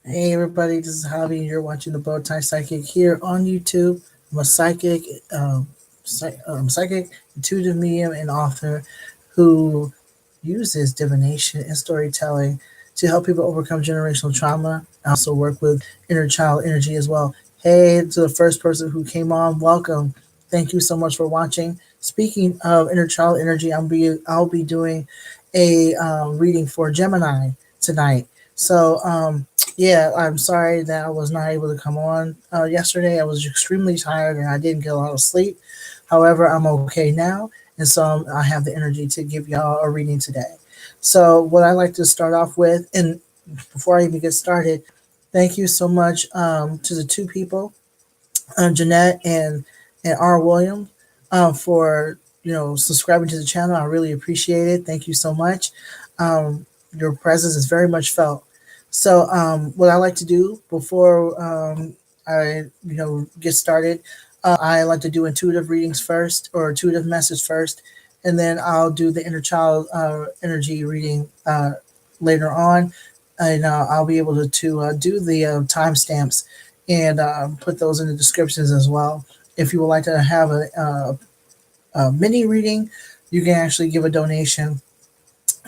Hey everybody, this is Javi, and you're watching the Bowtie Psychic here on YouTube. I'm a psychic, psychic, intuitive medium, and author who uses divination and storytelling to help people overcome generational trauma. I also work with inner child energy as well. Hey, to the first person who came on, welcome. Thank you so much for watching. Speaking of inner child energy, I'll be doing a reading for Gemini tonight. Yeah, I'm sorry that I was not able to come on yesterday. I was extremely tired and I didn't get a lot of sleep. However, I'm okay now, and so I have the energy to give y'all a reading today. So, what I like to start off with, and before I even get started, thank you so much to the two people, Jeanette and R. Williams, for subscribing to the channel. I really appreciate it. Thank you so much. Your presence is very much felt. So, what I like to do before I get started, I like to do intuitive readings first, or intuitive message first, and then I'll do the inner child energy reading later on, and I'll be able to do the timestamps and put those in the descriptions as well. If you would like to have a mini reading, you can actually give a donation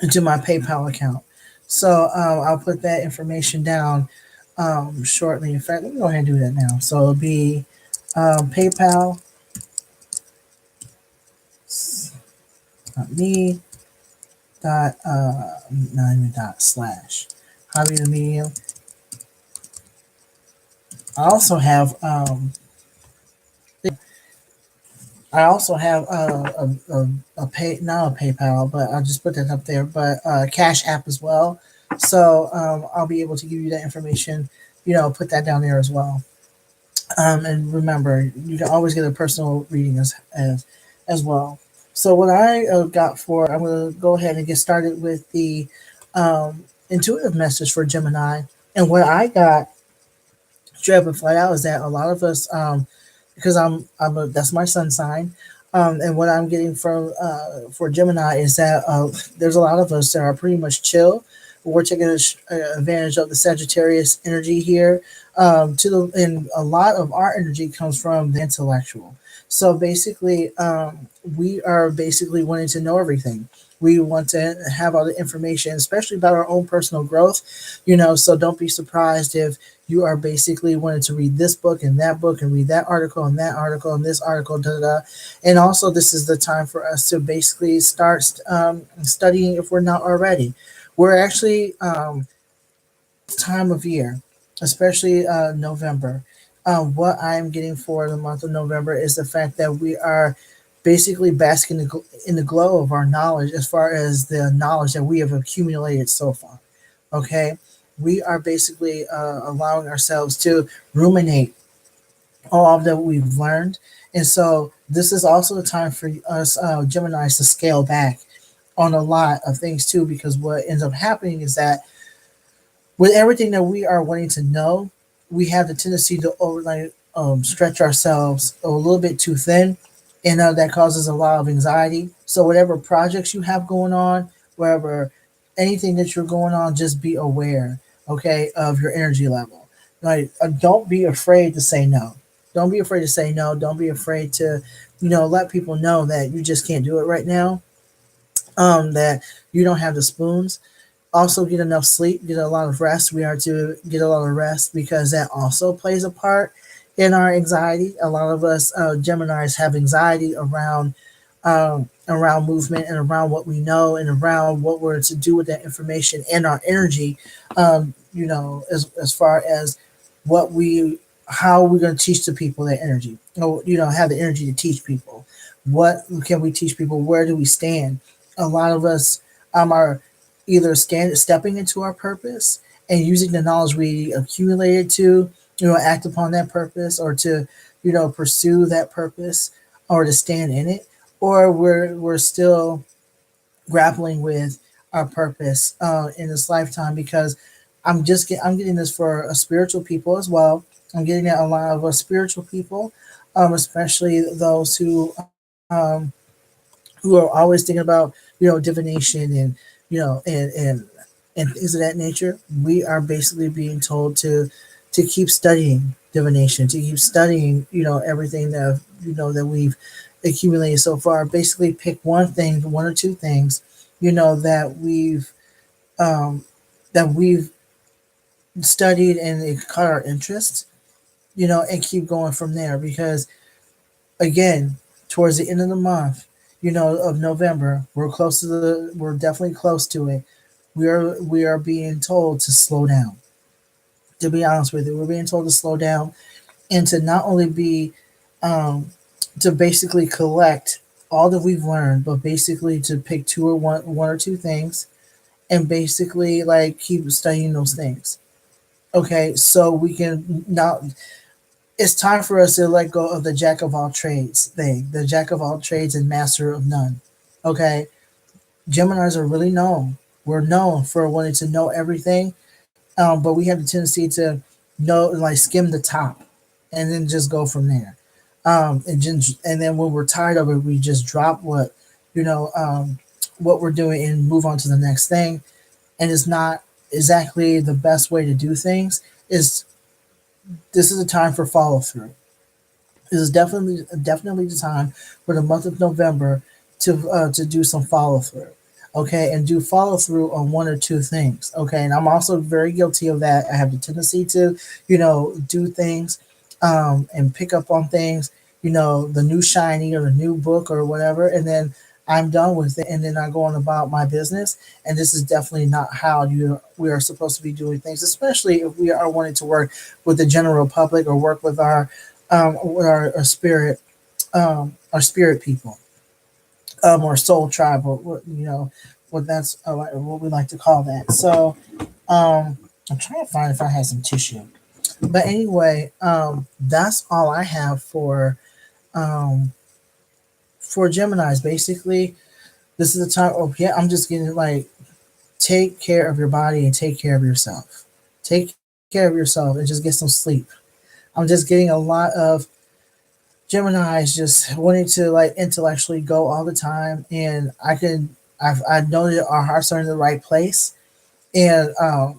into my PayPal account. So I'll put that information down shortly. In fact, let me go ahead and do that now. So it'll be PayPal, not me, dot, not even dot slash, hobby the medium. I also have I also have a pay not a PayPal, but I'll just put that up there. But Cash App as well. So I'll be able to give you that information. Put that down there as well. And remember, you can always get a personal reading as well. So what I got for, I'm going to go ahead and get started with the intuitive message for Gemini. And what I got straight up and flat out is that a lot of us, because that's my sun sign. And what I'm getting from for Gemini is that there's a lot of us that are pretty much chill. We're taking advantage of the Sagittarius energy here. And a lot of our energy comes from the intellectual. So basically, we are basically wanting to know everything. We want to have all the information, especially about our own personal growth. So don't be surprised if you are basically wanting to read this book and read that article and this article, da da da. And also, this is the time for us to basically start studying if we're not already. We're actually time of year, especially November. What I'm getting for the month of November is the fact that we are basically basking in the glow of our knowledge, as far as the knowledge that we have accumulated so far. Okay, we are basically allowing ourselves to ruminate all that we've learned, and so this is also the time for us Geminis to scale back on a lot of things too, because what ends up happening is that with everything that we are wanting to know, we have the tendency to overly stretch ourselves a little bit too thin, and that causes a lot of anxiety. So whatever projects you have going on, wherever anything that you're going on, just be aware, okay, of your energy level. Like, don't be afraid to say no. Don't be afraid to say no. Don't be afraid to, let people know that you just can't do it right now. That you don't have the spoons. Also, get enough sleep, get a lot of rest. We are to get a lot of rest because that also plays a part in our anxiety. A lot of us Geminis have anxiety around movement and around what we know and around what we're to do with that information and our energy. As far as what we how we're going to teach the people that energy. Have the energy to teach people. What can we teach people? Where do we stand? A lot of us are either stepping into our purpose and using the knowledge we accumulated to act upon that purpose, or to pursue that purpose, or to stand in it, or we're still grappling with our purpose in this lifetime. Because I'm getting this for spiritual people as well. I'm getting at a lot of spiritual people, especially those who are always thinking about divination and and things of that nature, we are basically being told to keep studying divination, to keep studying, everything that that we've accumulated so far. Basically, pick one thing, one or two things, that um, we've studied and it caught our interest, and keep going from there. Because again, towards the end of the month, of November, we're definitely close to it. We are being told to slow down. To be honest with you, we're being told to slow down and to not only be um, to basically collect all that we've learned, but basically to pick one or two things, and basically like keep studying those things. Okay, so we can now. It's time for us to let go of the jack of all trades thing, the jack of all trades and master of none. Okay, Geminis are really known. We're known for wanting to know everything, but we have the tendency to know, like skim the top, and then just go from there. And then when we're tired of it, we just drop you know um, what we're doing and move on to the next thing. And it's not exactly the best way to do things. Is This is a time for follow through. This is definitely the time for the month of November to do some follow through. Okay, and do follow through on one or two things. Okay, and I'm also very guilty of that. I have the tendency to, do things, and pick up on things. The new shiny or the new book or whatever, and then I'm done with it, and then I go on about my business. And this is definitely not how we are supposed to be doing things, especially if we are wanting to work with the general public or work with our spirit people, or soul tribe, or what that's what we like to call that. So I'm trying to find if I have some tissue. But anyway, that's all I have um, for Gemini's. Basically, this is the time. Oh yeah, I'm just getting like, take care of your body and take care of yourself. Take care of yourself and just get some sleep. I'm just getting a lot of Gemini is just wanting to like intellectually go all the time, and I know that our hearts are in the right place, and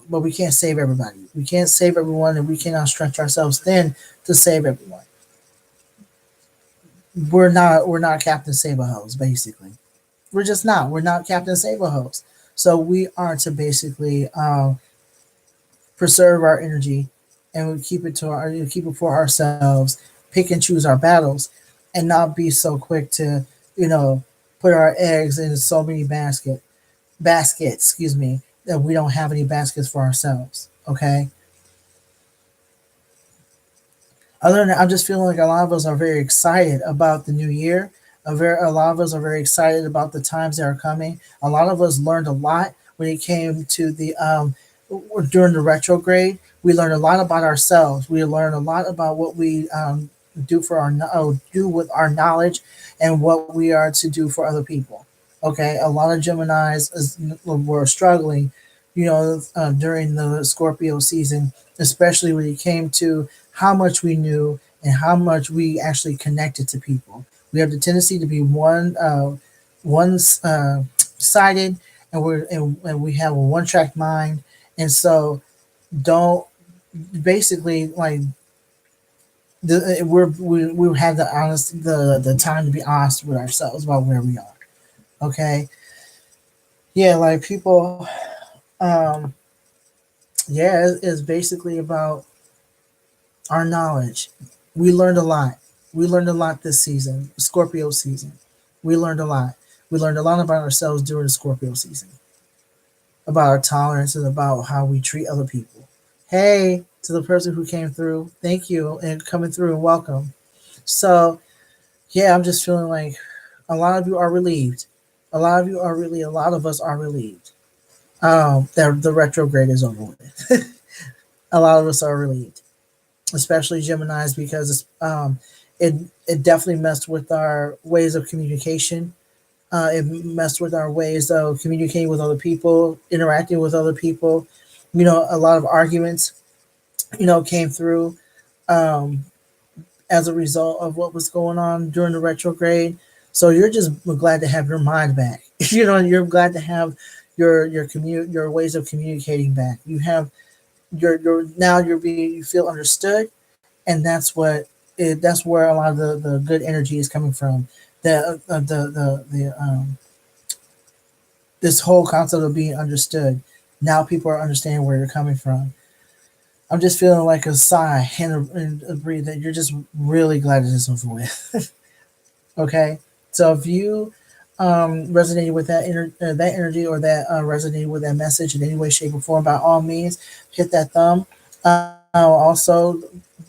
but we can't save everybody. We can't save everyone, and we cannot stretch ourselves thin to save everyone. We're not Captain Saberhose, basically. We're just not. We're not Captain Saberhose. So we are to basically preserve our energy, and we keep it for ourselves, pick and choose our battles, and not be so quick to you know put our eggs in so many baskets, excuse me, that we don't have any baskets for ourselves. Okay. Other than that, I'm just feeling like a lot of us are very excited about the new year. A lot of us are very excited about the times that are coming. A lot of us learned a lot when it came to the during the retrograde. We learned a lot about ourselves. We learned a lot about what we do for do with our knowledge, and what we are to do for other people. Okay, a lot of were struggling, during the Scorpio season, especially when it came to how much we knew and how much we actually connected to people. We have the tendency to be one sided, and we have a one track mind, and so don't basically like we have the time to be honest with ourselves about where we are. Okay, yeah, like people, um, yeah, it's basically about our knowledge. We learned a lot. We learned a lot this season, Scorpio season. We learned a lot. We learned a lot about ourselves during the Scorpio season, about our tolerance and about how we treat other people. Hey, to the person who came through, thank you and coming through and welcome. So, yeah, I'm just feeling like a lot of you are relieved. A lot of us are relieved. That the retrograde is over with. A lot of us are relieved, especially Gemini's, because it it definitely messed with our ways of communication. It messed with our ways of communicating with other people, interacting with other people. A lot of arguments, came through um, as a result of what was going on during the retrograde. So you're just glad to have your mind back. You're glad to have your ways of communicating back. You have your now you're being you feel understood, and that's where a lot of the good energy is coming from. The this whole concept of being understood. Now people are understanding where you're coming from. I'm just feeling like a sigh and a breathe that you're just really glad it is over with. Okay, so if you resonated with that energy or that resonated with that message in any way, shape, or form, by all means, hit that thumb. Also,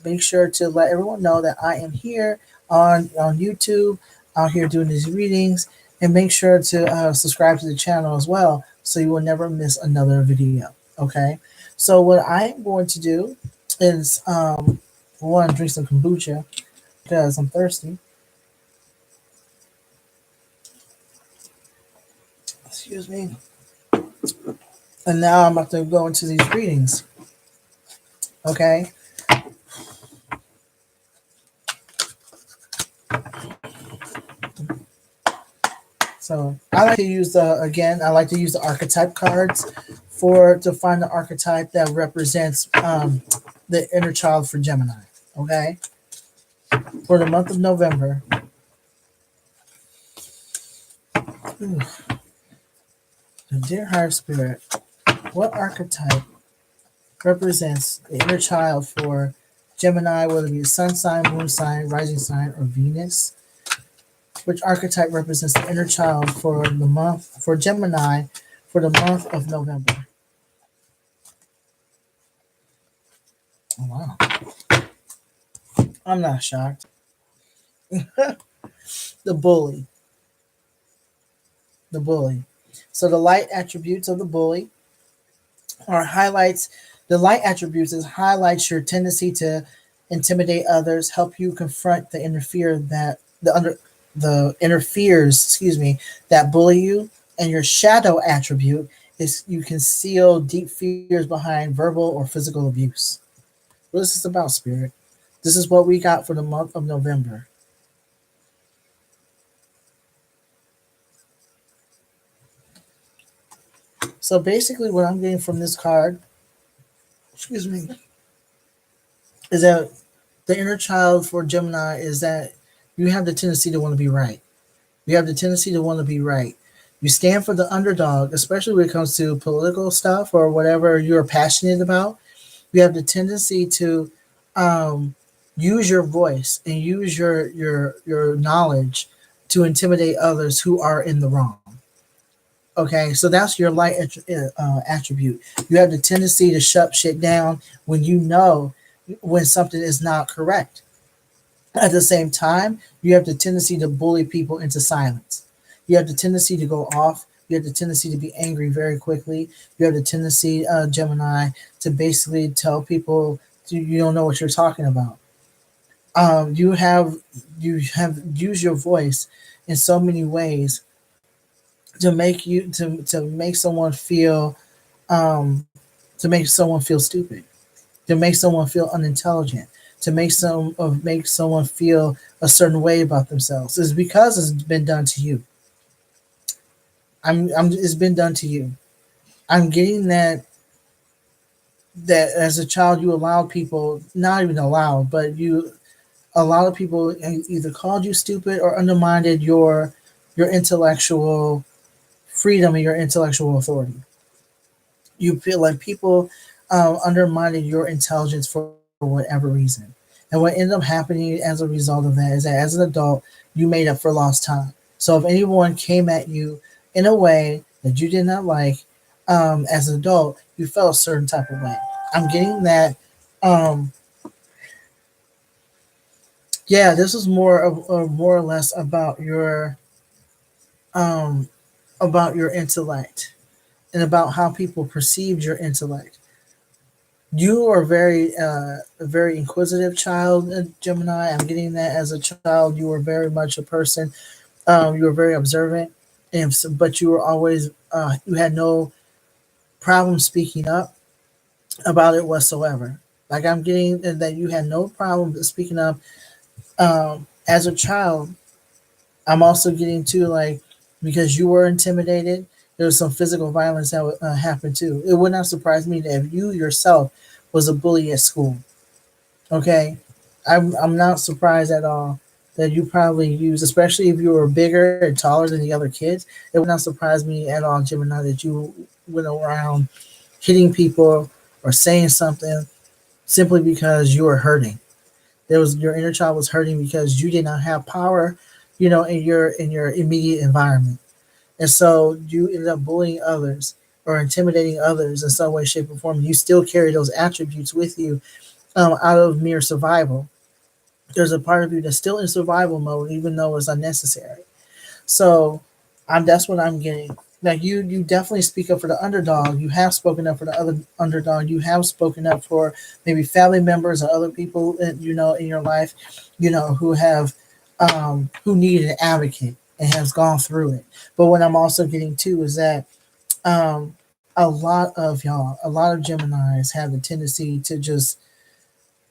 make sure to let everyone know that I am here on YouTube, out here doing these readings, and make sure to subscribe to the channel as well, so you will never miss another video. Okay, so what I am going to do is one, drink some kombucha because I'm thirsty. Excuse me. And now I'm about to go into these readings. Okay. So I like to use I like to use the archetype cards for to find the archetype that represents the inner child for Gemini. Okay. For the month of November. Ooh, the dear higher spirit, what archetype represents the inner child for Gemini, whether it be sun sign, moon sign, rising sign, or Venus? Which archetype represents the inner child for the month for Gemini for the month of November? Oh, wow. I'm not shocked. The bully. The bully. So the light attributes of the bully are highlights. The light attributes is highlights your tendency to intimidate others, help you confront the interferes, excuse me, that bully you. And your shadow attribute is you conceal deep fears behind verbal or physical abuse. What is this about, Spirit? This is what we got for the month of November. So basically, what I'm getting from this card, excuse me, is that the inner child for Gemini is that you have the tendency to want to be right. You have the tendency to want to be right. You stand for the underdog, especially when it comes to political stuff or whatever you're passionate about. You have the tendency to um, use your voice and use your knowledge to intimidate others who are in the wrong. Okay, so that's your light attribute. You have the tendency to shut shit down when you know when something is not correct. At the same time, you have the tendency to bully people into silence. You have the tendency to go off. You have the tendency to be angry very quickly. You have the tendency, Gemini, to basically tell people you don't know what you're talking about. You have used your voice in so many ways to make someone feel um, to make someone feel stupid, to make someone feel unintelligent, to make someone feel a certain way about themselves. Is because it's been done to you. It's been done to you. I'm getting that as a child you allowed people, not even allowed, but you a lot of people either called you stupid or undermined your intellectual freedom and your intellectual authority. You feel like people undermining your intelligence for whatever reason. And what ended up happening as a result of that is that as an adult, you made up for lost time. So if anyone came at you in a way that you did not like, as an adult, you felt a certain type of way. I'm getting that. Um, yeah, this is more or less um, about your intellect and about how people perceived your intellect. You are a very inquisitive child, Gemini. I'm getting that as a child. You were very much a person. You were very observant, but you were always you had no problem speaking up about it whatsoever. Like I'm getting that you had no problem speaking up as a child. I'm also getting to like because you were intimidated, There was some physical violence that would happen too. It would not surprise me that if you yourself was a bully at school. Okay, I'm not surprised at all that you probably use, especially if you were bigger and taller than the other kids. It would not surprise me at all, Gemini, that you went around hitting people or saying something simply because you were hurting. There was your inner child was hurting because you did not have power, in your immediate environment, and so you ended up bullying others or intimidating others in some way, shape, or form. You still carry those attributes with you, out of mere survival. There's a part of you that's still in survival mode, even though it's unnecessary. So, that's what I'm getting. Like you definitely speak up for the underdog. You have spoken up for the other underdog. You have spoken up for maybe family members or other people in your life, who have who need an advocate and has gone through it. But what I'm also getting too is that a lot of Geminis have the tendency to just,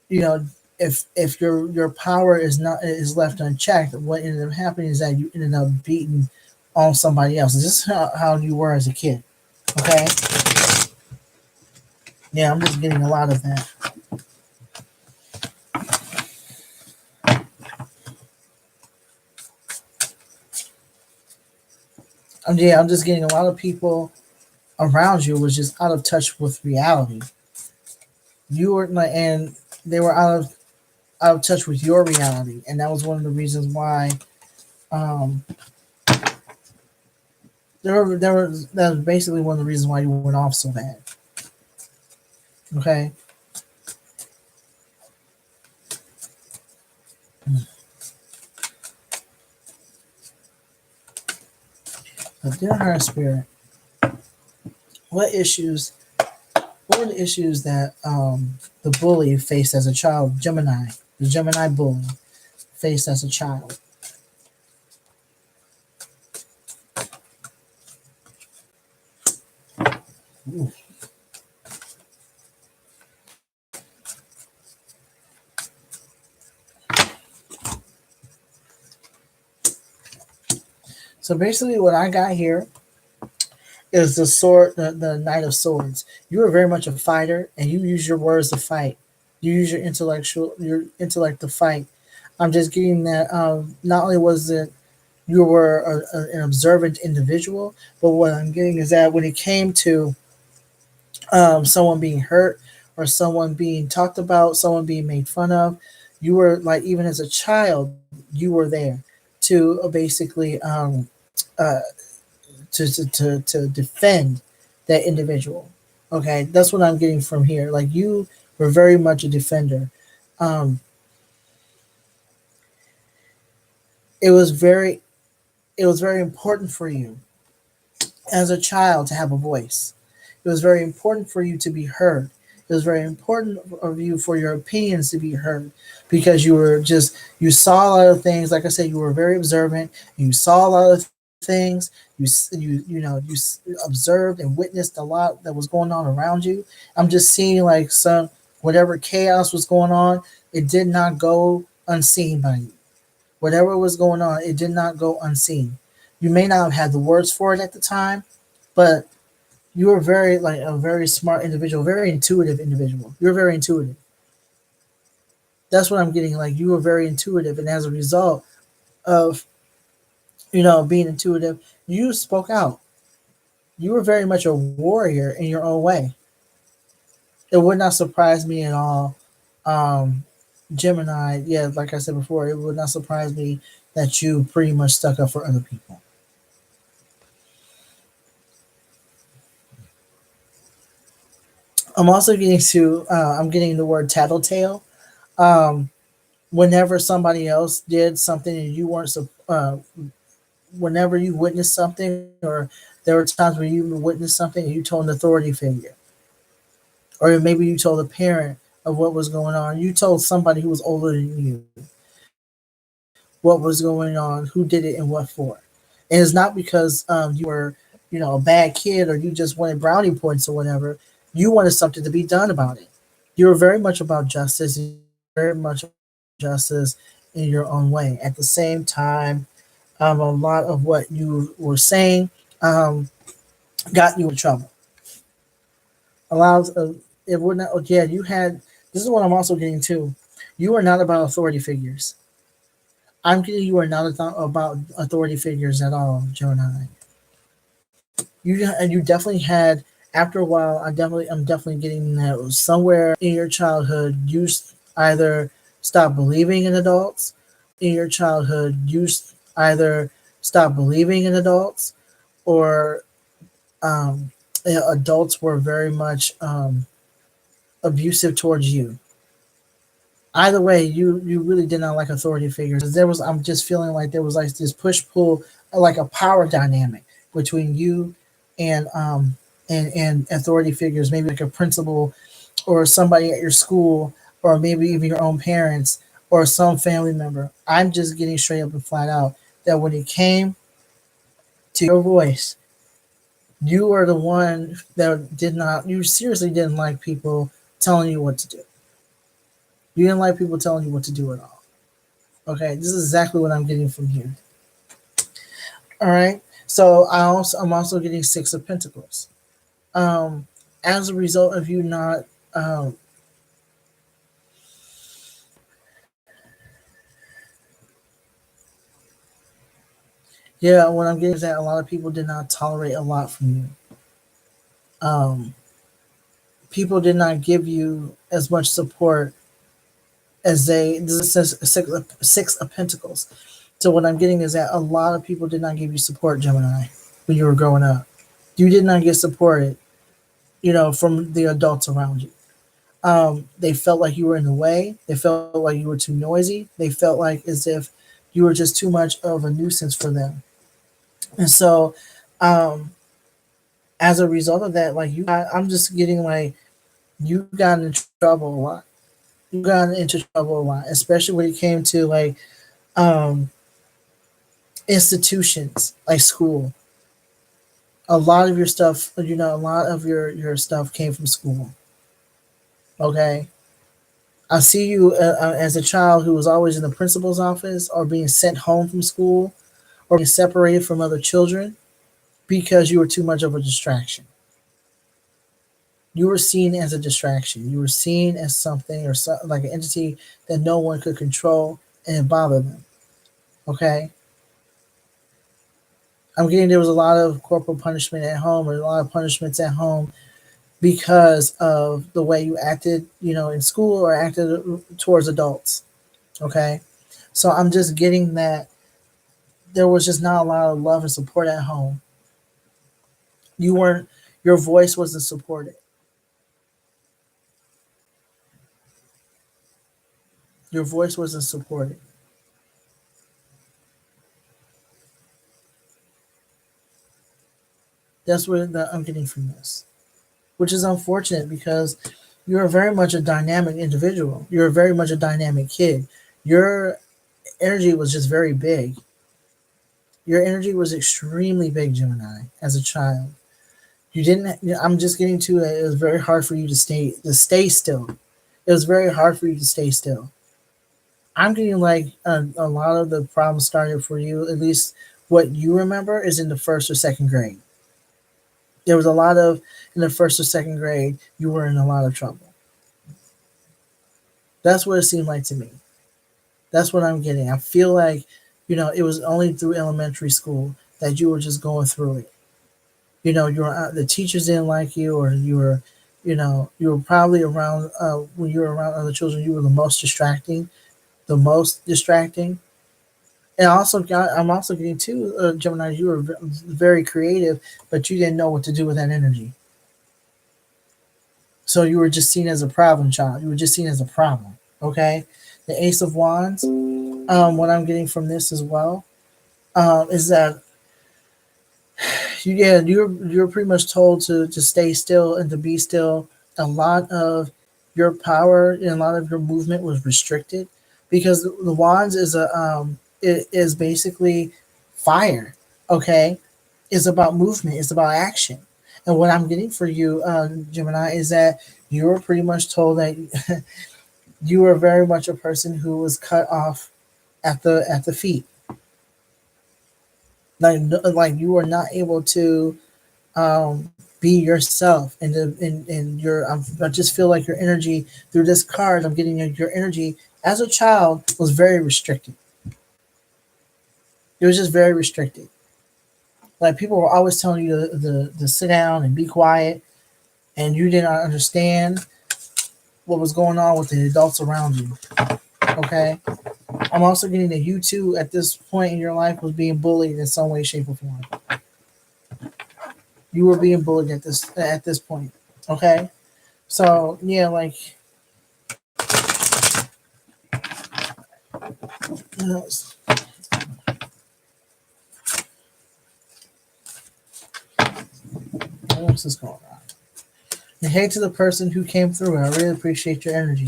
you know, if your power is left unchecked, what ended up happening is that you ended up beating on somebody else. This is how you were as a kid. Okay. Yeah, I'm just getting a lot of that. Yeah, I'm just getting a lot of people around you was just out of touch with reality. You were like, and they were out of touch with your reality, and that was one of the reasons why. Um, that was basically one of the reasons why you went off so bad. Okay. But dear heart spirit, what issues? What were the issues that the bully faced as a child? Gemini, the Gemini bully faced as a child. Ooh. So basically, what I got here is the Knight of Swords. You are very much a fighter, and you use your words to fight. You use your intellect to fight. I'm just getting that. Not only was it you were an observant individual, but what I'm getting is that when it came to someone being hurt or someone being talked about, someone being made fun of, you were like, even as a child, you were there to basically uh, to defend that individual. Okay, that's what I'm getting from here. Like you were very much a defender. Um, it was very it was very important for you as a child to have a voice. It was very important for you to be heard. It was very important of you for your opinions to be heard because you saw a lot of things. Like I said, you were very observant. You saw a lot of things. You observed and witnessed a lot that was going on around you. I'm just seeing like some whatever chaos was going on, it did not go unseen by you. Whatever was going on, it did not go unseen. You may not have had the words for it at the time, but you were very like a very smart individual, very intuitive individual. You're very intuitive. That's what I'm getting. Like you were very intuitive, and as a result of being intuitive, you spoke out. You were very much a warrior in your own way. It would not surprise me at all. Um, Gemini, yeah, like I said before, it would not surprise me that you pretty much stuck up for other people. I'm getting the word tattletale. Um, Whenever somebody else did something and you weren't, whenever you witnessed something, or there were times where you witnessed something and you told an authority figure, or maybe you told a parent of what was going on. You told somebody who was older than you what was going on, who did it, and what for. And it's not because you were, a bad kid or you just wanted brownie points or whatever. You wanted something to be done about it. You were very much about justice, very much justice in your own way. At the same time, a lot of what you were saying. got you in trouble. Allows it would not. Yeah, you had. This is what I'm also getting to. You are not about authority figures. I'm getting you are not about authority figures at all, Gemini. You definitely had after a while. I'm definitely getting that somewhere in your childhood either stop believing in adults, or in your childhood either stop believing in adults, or um, adults were very much abusive towards you. Either way, you really did not like authority figures. There was I'm just feeling like there was like this push pull, like a power dynamic between you and and authority figures, maybe like a principal or somebody at your school, or maybe even your own parents or some family member. I'm just getting straight up and flat out that when it came to your voice, you were the one that did not. You seriously didn't like people telling you what to do. You didn't like people telling you what to do at all. Okay, this is exactly what I'm getting from here. All right. So I'm also getting Six of Pentacles. Um, as a result of you not um, yeah, what I'm getting is that a lot of people did not tolerate a lot from you. Um, people did not give you as much support as they. This is six of Pentacles. So what I'm getting is that a lot of people did not give you support, Gemini, when you were growing up. You did not get supported, from the adults around you. They felt like you were in the way. They felt like you were too noisy. They felt like as if you were just too much of a nuisance for them. And so, um, as a result of that, I'm just getting like you got into trouble a lot. You got into trouble a lot, especially when it came to um, institutions like school. A lot of your stuff, a lot of your stuff came from school. Okay, I see you as a child who was always in the principal's office or being sent home from school or being separated from other children because you were too much of a distraction. You were seen as a distraction. You were seen as something or like an entity that no one could control and bother them. Okay? I'm getting there was a lot of corporal punishment at home or a lot of punishments at home because of the way you acted, in school or acted towards adults. Okay? So I'm just getting that there was just not a lot of love and support at home. You weren't, your voice wasn't supported. Your voice wasn't supported. That's what I'm getting from this, which is unfortunate because you're very much a dynamic individual. You're very much a dynamic kid. Your energy was just very big. Your energy was extremely big, Gemini, as a child. You didn't. I'm just getting to it. It was very hard for you to stay still. It was very hard for you to stay still. I'm getting like a lot of the problems started for you. At least what you remember is in the first or second grade. There was a lot of in the first or second grade. You were in a lot of trouble. That's what it seemed like to me. That's what I'm getting. I feel like, it was only through elementary school that you were just going through it. You were the teachers didn't like you, or you were probably around when you were around other children. You were the most distracting. And I'm also getting too, Gemini. You were very creative, but you didn't know what to do with that energy. So you were just seen as a problem child. You were just seen as a problem. Okay, the Ace of Wands. What I'm getting from this as well is that you're pretty much told to stay still and to be still. A lot of your power and a lot of your movement was restricted because the wands it is basically fire. Okay, it's about movement. It's about action. And what I'm getting for you, Gemini, is that you were pretty much told that you were very much a person who was cut off at the feet. Like you were not able to Be yourself, and your I just feel like your energy through this card. I'm getting your energy as a child was very restricted. It was just very restricted. Like people were always telling you to sit down and be quiet, and you did not understand what was going on with the adults around you. Okay, I'm also getting that you too at this point in your life was being bullied in some way, shape, or form. You were being bullied at this point. Okay, so yeah, like what else? What else is going on? And hey to the person who came through. I really appreciate your energy.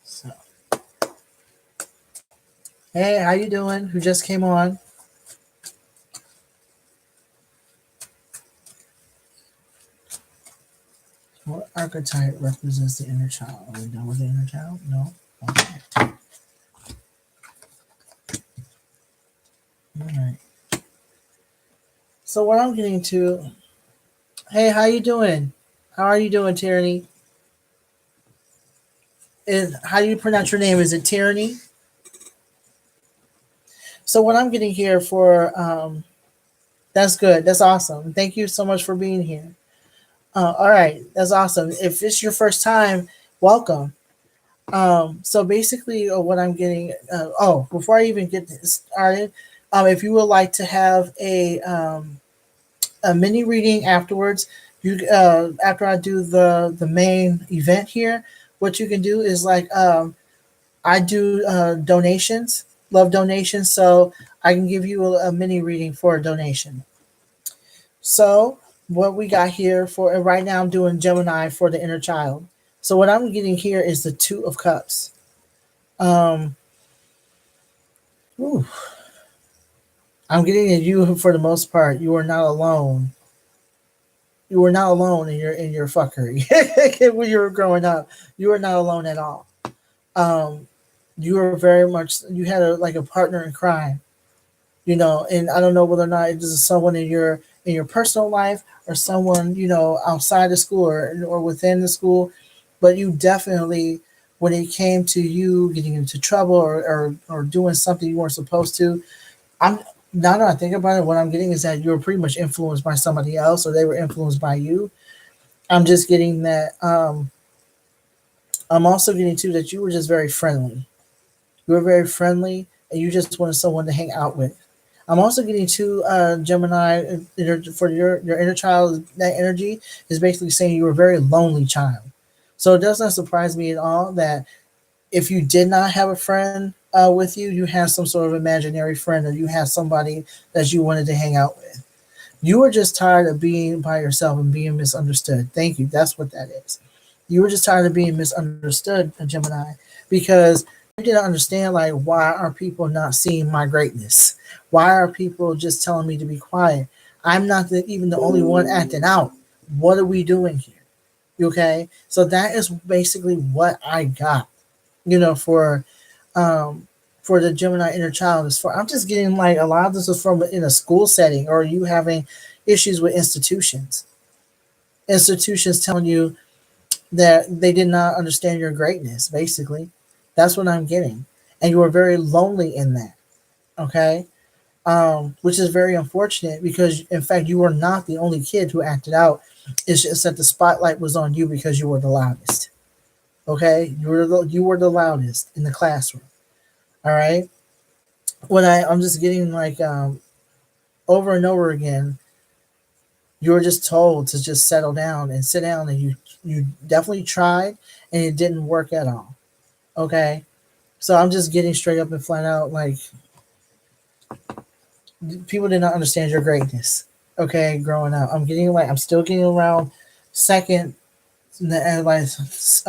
So, hey, how you doing? Who just came on? What archetype represents the inner child? Are we done with the inner child? No. Okay. All right. So what I'm getting to. Hey, how you doing? How are you doing, Tyranny? How do you pronounce your name? Is it Tyranny? So what I'm getting here for that's good. That's awesome. Thank you so much for being here. All right, that's awesome. If it's your first time, welcome. So basically, what I'm getting. Before I even get started, if you would like to have a mini reading afterwards, you after I do the main event here, what you can do is like I do donations, love donations, so I can give you a mini reading for a donation. So what we got here for and right now I'm doing Gemini for the inner child. So what I'm getting here is the Two of Cups. Um, ooh, I'm getting that you for the most part you are not alone. You were not alone in your fuckery when you were growing up. You were not alone at all. Um, you were very much you had like a partner in crime, and I don't know whether or not it is someone in your personal life or someone outside the school or within the school, but you definitely when it came to you getting into trouble or doing something you weren't supposed to. I'm Now that I think about it, what I'm getting is that you were pretty much influenced by somebody else or they were influenced by you. I'm just getting that. I'm also getting too that you were just very friendly. You were very friendly, and you just wanted someone to hang out with. I'm also getting to Gemini for your inner child. That energy is basically saying you were a very lonely child. So it does not surprise me at all that if you did not have a friend with you, you have some sort of imaginary friend, or you have somebody that you wanted to hang out with. You were just tired of being by yourself and being misunderstood. Thank you. That's what that is. You were just tired of being misunderstood, Gemini, because you didn't understand like why are people not seeing my greatness? Why are people just telling me to be quiet? I'm not even the only one acting out. What are we doing here? Okay, so that is basically what I got. You know, um for the Gemini inner child is for. I'm just getting like a lot of this is from in a school setting or you having issues with institutions. Institutions telling you that they did not understand your greatness, basically. That's what I'm getting. And you were very lonely in that. Okay. Which is very unfortunate because in fact you were not the only kid who acted out. It's just that the spotlight was on you because you were the loudest. Okay. You were the loudest in the classroom. All right. I'm just getting like over and over again, you were just told to just settle down and sit down and you definitely tried and it didn't work at all. Okay. So I'm just getting straight up and flat out like people did not understand your greatness. Okay, growing up, I'm still getting around second, like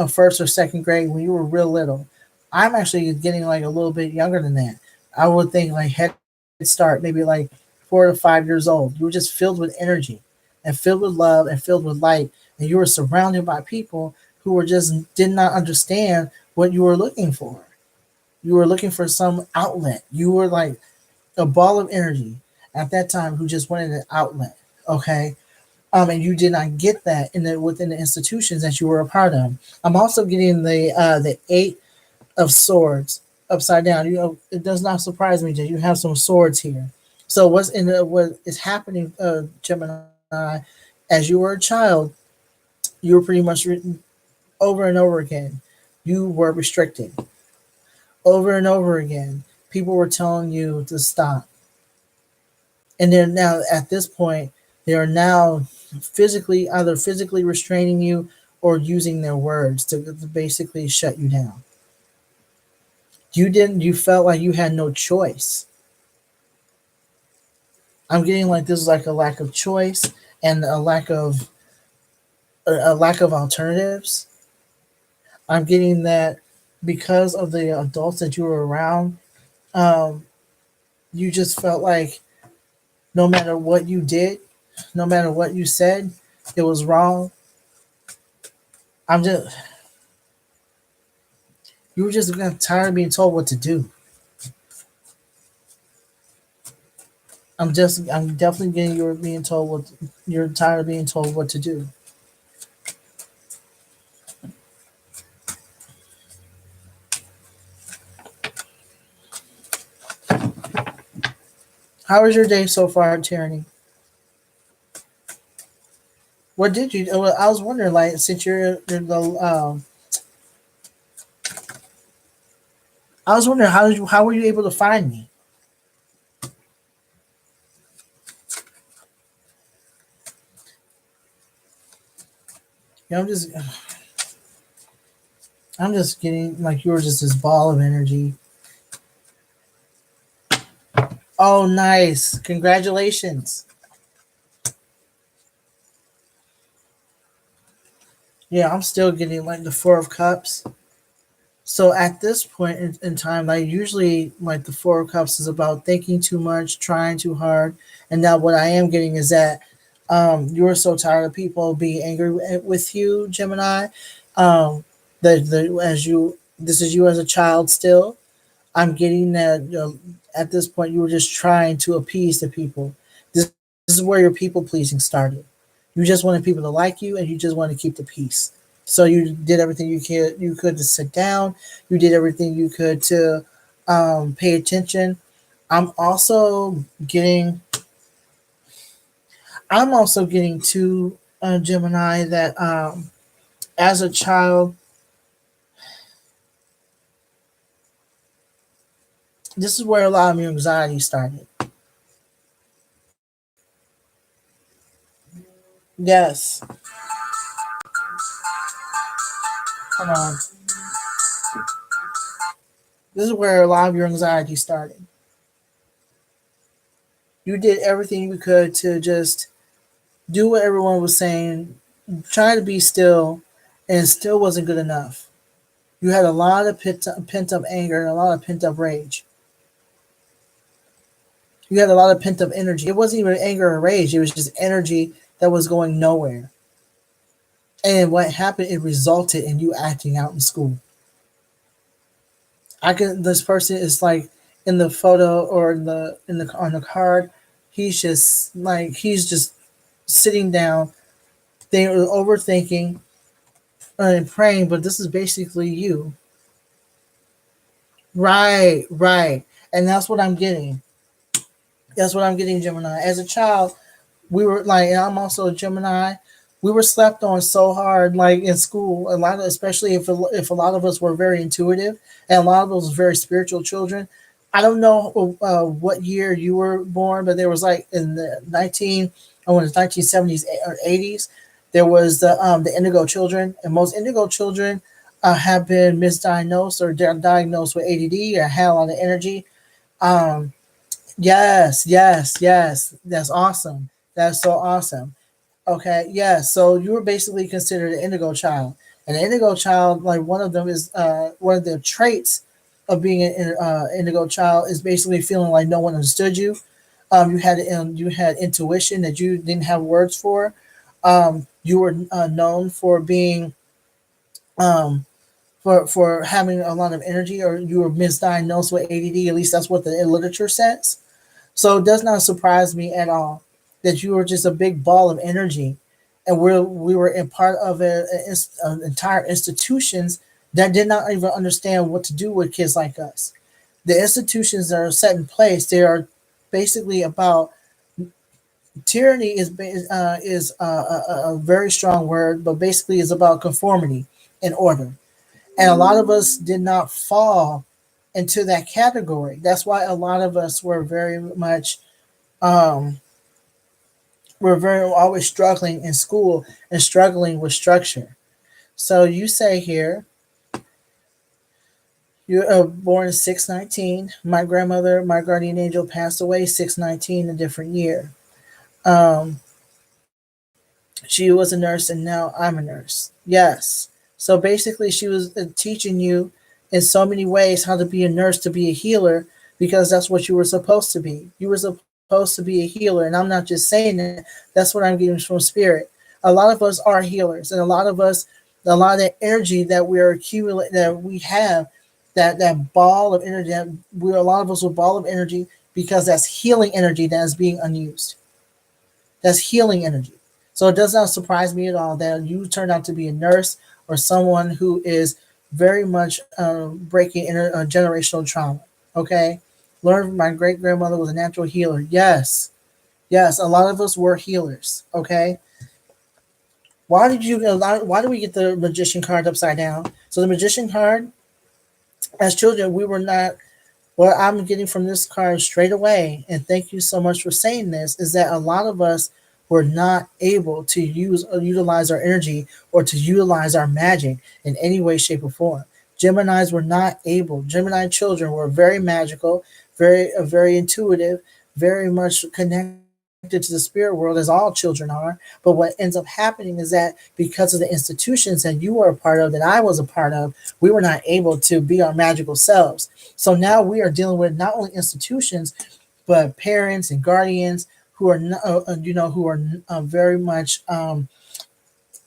first or second grade when you were real little. I'm actually getting like a little bit younger than that. I would think like heck start, maybe like 4 to 5 years old. You were just filled with energy and filled with love and filled with light. And you were surrounded by people who were just did not understand what you were looking for. You were looking for some outlet. You were like a ball of energy at that time who just wanted an outlet. Okay. And you did not get that within the institutions that you were a part of. I'm also getting the 8 of Swords upside down. You know, it does not surprise me that you have some swords here. So what is happening, Gemini? As you were a child, you were pretty much over and over again. You were restricted over and over again. People were telling you to stop, and they're now at this point they are now physically either physically restraining you or using their words to basically shut you down. You felt like you had no choice. I'm getting like this is like a lack of choice and a lack of alternatives. I'm getting that because of the adults that you were around, um, you just felt like no matter what you did, no matter what you said, it was wrong. I'm just you were just tired of being told what to do. I'm definitely getting you're being told what you're tired of being told what to do. How was your day so far, Tyranny? What did you? Well, I was wondering, like, since you're the, I was wondering how were you able to find me? You know, I'm just getting like you were just this ball of energy. Oh, nice! Congratulations. Yeah, I'm still getting like the 4 of Cups. So at this point in time, like usually like the 4 of Cups is about thinking too much, trying too hard, and now what I am getting is that you are so tired of people being angry with you, Gemini. The as you this is you as a child still. I'm getting that at this point you were just trying to appease the people. This is where your people pleasing started. You just wanted people to like you, and you just wanted to keep the peace. So you did everything you could to sit down. You did everything you could to pay attention. I'm also getting I'm also getting to Gemini that as a child, this is where a lot of your anxiety started. Yes, hold on. This is where a lot of your anxiety started. You did everything you could to just do what everyone was saying, try to be still, and it still wasn't good enough. You had a lot of pent up anger and a lot of pent up rage. You had a lot of pent up energy. It wasn't even anger or rage, it was just energy that was going nowhere. And what happened, it resulted in you acting out in school. This person is like in the photo or in the on the card, he's just sitting down, they were overthinking and praying, but this is basically you. Right, right. And that's what I'm getting. That's what I'm getting, Gemini. As a child, we were like, and I'm also a Gemini. We were slept on so hard, like in school. A lot of, especially if a lot of us were very intuitive, and a lot of us very spiritual children. I don't know what year you were born, but there was like in the 1970s or 80s, there was the Indigo children, and most Indigo children have been misdiagnosed or diagnosed with ADD or had a lot of energy. Um, yes, yes, yes. That's awesome. That's so awesome. Okay, yeah. So you were basically considered an indigo child, and an indigo child, like one of them is one of their traits. of being an indigo child is basically feeling like no one understood you. You had intuition that you didn't have words for. You were known for being um, for having a lot of energy, or you were misdiagnosed with ADD. At least that's what the literature says. So it does not surprise me at all that you were just a big ball of energy, and we were in part of an entire institutions that did not even understand what to do with kids like us. The institutions that are set in place, they are basically about tyranny. Is a very strong word, but basically is about conformity and order. And a lot of us did not fall into that category. That's why a lot of us were very much um, we're very always struggling in school and struggling with structure. So you say here you were born in 619. My grandmother, my guardian angel, passed away 619, a different year. Um, she was a nurse, and now I'm a nurse. Yes. So basically, she was teaching you in so many ways how to be a nurse, to be a healer, because that's what you were supposed to be. You were supposed to be a healer, and I'm not just saying that. That's what I'm getting from spirit. A lot of us are healers, and a lot of the energy that we're accumulating, that we have, that ball of energy, that we're a lot of us with ball of energy, because that's healing energy that is being unused. That's healing energy. So it does not surprise me at all that you turned out to be a nurse or someone who is very much breaking generational trauma. Okay, learn my great grandmother was a natural healer. Yes, yes, a lot of us were healers. Okay, Why do we get the magician card upside down? So the magician card, as children, we were not. What I'm getting from this card straight away, and thank you so much for saying this, is that a lot of us were not able to utilize our energy or to utilize our magic in any way, shape, or form. Geminis were not able. Gemini children were very magical, very intuitive, very much connected to the spirit world, as all children are. But what ends up happening is that because of the institutions that you were a part of, that I was a part of, we were not able to be our magical selves. So now we are dealing with not only institutions, but parents and guardians who are who are very much out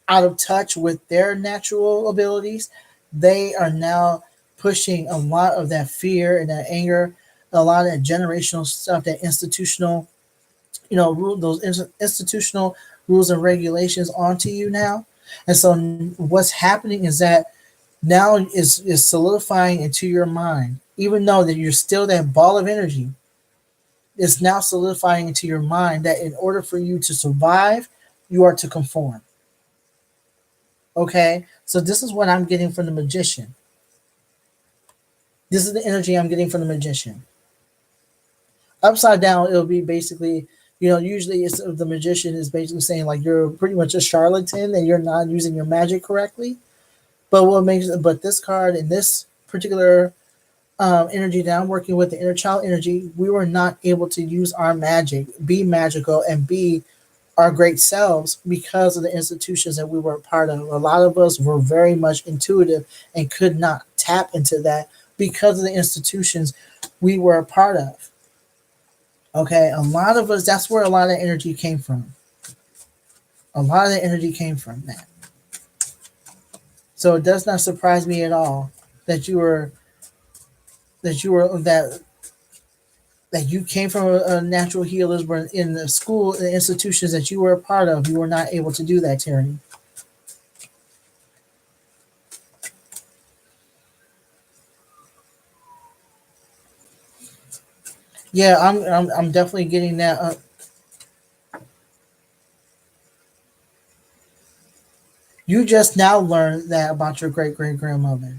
of touch with their natural abilities. They are now pushing a lot of that fear and that anger, a lot of that generational stuff, that institutional, institutional rules and regulations onto you now. And so what's happening is that now is solidifying into your mind, even though that you're still that ball of energy. It's now solidifying into your mind that in order for you to survive, you are to conform. Okay, so this is what I'm getting from the magician. This is the energy I'm getting from the magician. Upside down, it'll be basically, usually it's the magician is basically saying like you're pretty much a charlatan and you're not using your magic correctly. But this card and this particular energy that I'm working with, the inner child energy, we were not able to use our magic, be magical, and be our great selves because of the institutions that we were a part of. A lot of us were very much intuitive and could not tap into that because of the institutions we were a part of. Okay, a lot of us, that's where a lot of energy came from. A lot of the energy came from that. So it does not surprise me at all that that you came from a natural healers, but in the school, the institutions that you were a part of, you were not able to do that, Tyranny. Yeah, I'm definitely getting that. You just now learned that about your great great grandmother.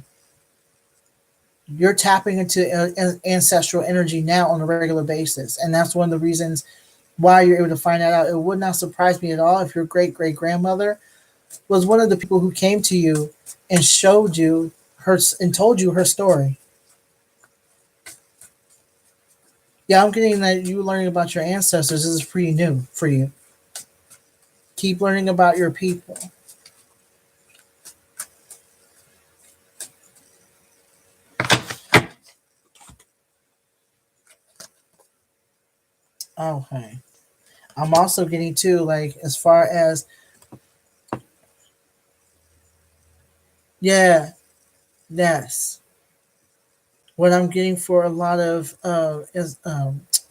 You're tapping into ancestral energy now on a regular basis, and that's one of the reasons why you're able to find that out. It would not surprise me at all if your great great grandmother was one of the people who came to you and showed you her and told you her story. Yeah, I'm getting that you learning about your ancestors. This is pretty new for you. Keep learning about your people. Okay. I'm also getting too, like, as far as, yeah, yes. What I'm getting for a lot of is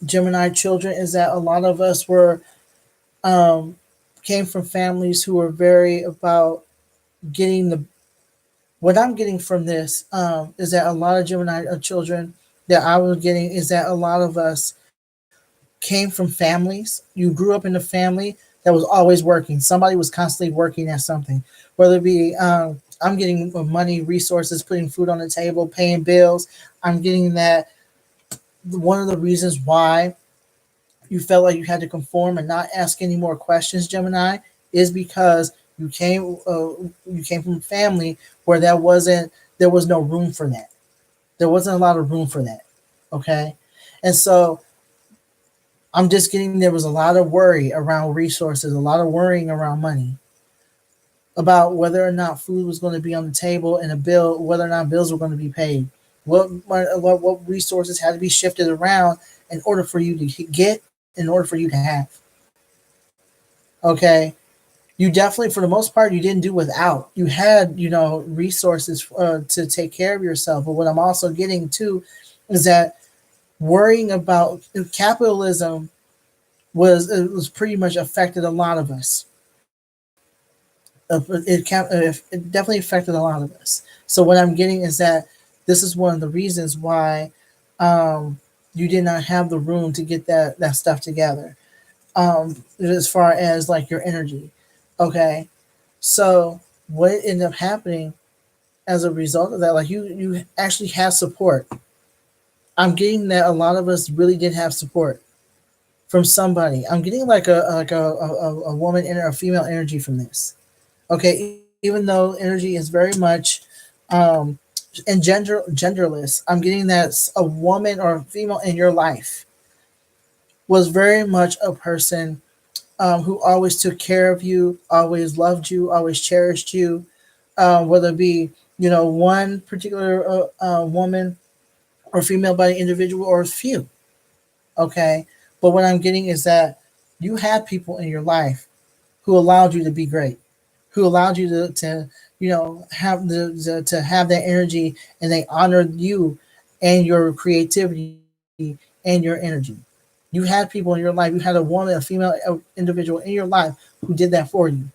Gemini children is that a lot of us were um, came from families who were very about getting the. What I'm getting from this is that a lot of Gemini children that I was getting is that a lot of us came from families. You grew up in a family that was always working. Somebody was constantly working at something, whether it be I'm getting money, resources, putting food on the table, paying bills. I'm getting that one of the reasons why you felt like you had to conform and not ask any more questions, Gemini, is because you came from a family where there was no room for that. There wasn't a lot of room for that. Okay, and so I'm just getting there was a lot of worry around resources, a lot of worrying around money, about whether or not food was going to be on the table and a bill, whether or not bills were going to be paid, what resources had to be shifted around in order for you to get, in order for you to have. Okay, you definitely, for the most part, you didn't do without. You had, resources to take care of yourself. But what I'm also getting to is that worrying about capitalism was pretty much affected a lot of us. It definitely affected a lot of us. So what I'm getting is that this is one of the reasons why you did not have the room to get that stuff together. As far as like your energy, okay. So what ended up happening as a result of that, like you actually have support. I'm getting that a lot of us really did have support from somebody. I'm getting like a woman or a female energy from this. Okay, even though energy is very much um, and genderless, I'm getting that a woman or a female in your life was very much a person who always took care of you, always loved you, always cherished you, whether it be one particular woman or female body individual or a few. Okay, but what I'm getting is that you had people in your life who allowed you to be great, who allowed you to have to have that energy, and they honored you and your creativity and your energy. You had people in your life. You had a woman, a female individual in your life who did that for you.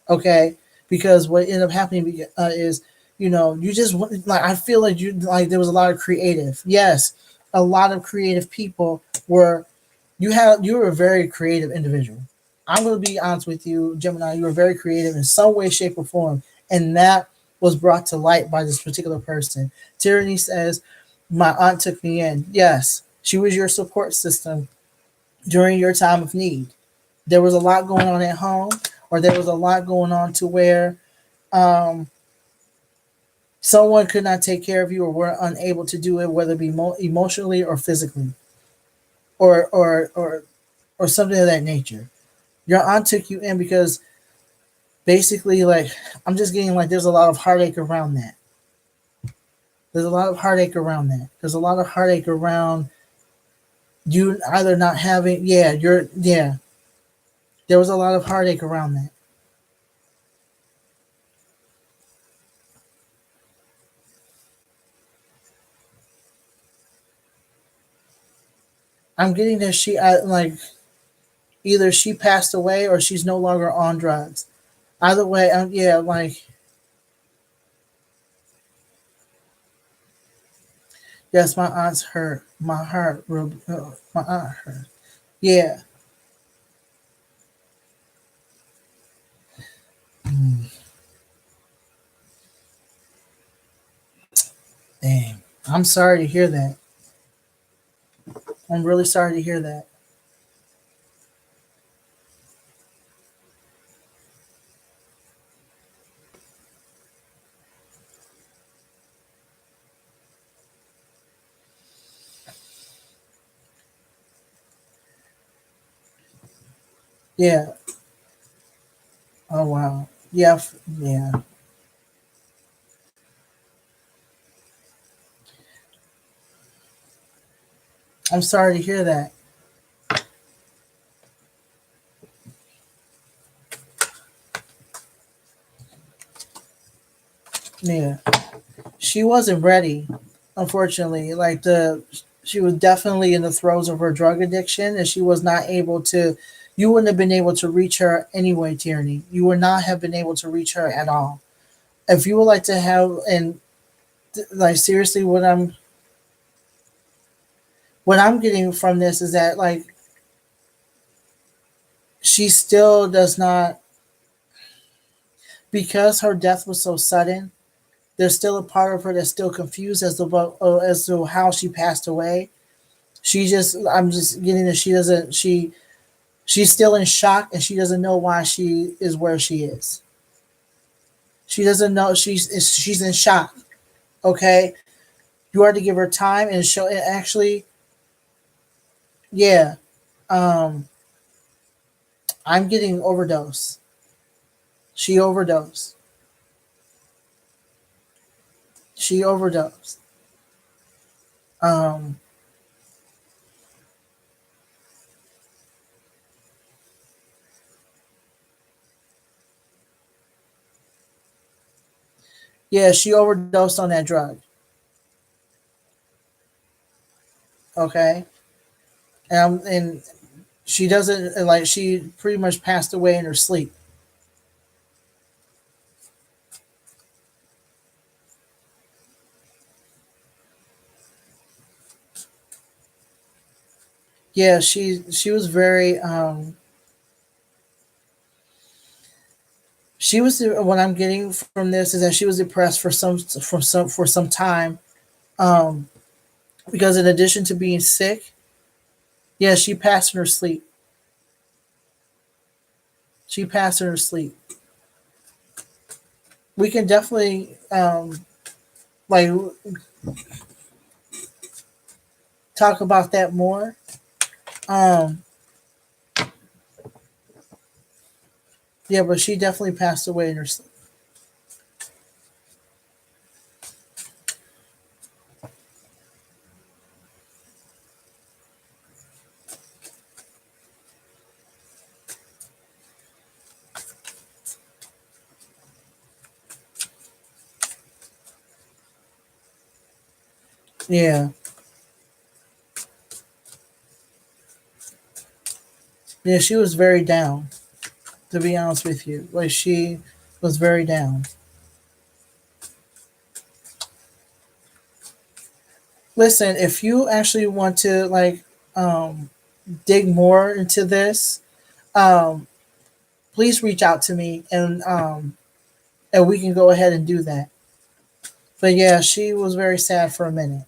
Okay, because what ended up happening is you just like I feel like you like there was a lot of creative. Yes, a lot of creative people were you were a very creative individual. I'm going to be honest with you, Gemini. You were very creative in some way, shape, or form, and that was brought to light by this particular person. Tyranny says, "My aunt took me in." Yes, she was your support system during your time of need. There was a lot going on at home, or there was a lot going on to where um, someone could not take care of you, or were unable to do it, whether it be emotionally or physically, or or or or something of that nature. Your aunt took you in because basically, like, I'm just getting like there's a lot of heartache around that. There's a lot of heartache around that. There's a lot of heartache around you either not having, yeah. There was a lot of heartache around that. I'm getting that like either she passed away or she's no longer on drugs. Either way, yeah, like yes, my aunt's hurt. My heart, my aunt hurt. Yeah, mm, dang. I'm sorry to hear that. I'm really sorry to hear that. Yeah. Oh wow. Yeah. Yeah. I'm sorry to hear that. Yeah, she wasn't ready, unfortunately. She was definitely in the throes of her drug addiction, and she was not able to. You wouldn't have been able to reach her anyway, Tierney. You would not have been able to reach her at all. If you would like to have, and like seriously, what I'm getting from this is that like she still does not, because her death was so sudden. There's still a part of her that's still confused as to how she passed away. I'm just getting that she doesn't, she's still in shock and she doesn't know why she is where she is. She doesn't know, she's in shock. Okay, you are to give her time and show. And actually, yeah, um, I'm getting overdose. She overdosed. She overdosed. Um, yeah, she overdosed on that drug. Okay, and she doesn't like, she pretty much passed away in her sleep. Yeah, she was very she was, what I'm getting from this is that she was depressed for some time. Um, because in addition to being sick, yeah, she passed in her sleep. She passed in her sleep. We can definitely like talk about that more. Um, yeah, but she definitely passed away in her sleep. Yeah, yeah, she was very down. To be honest with you, like she was very down. Listen, if you actually want to like um, dig more into this, um, please reach out to me and we can go ahead and do that. But yeah, she was very sad for a minute.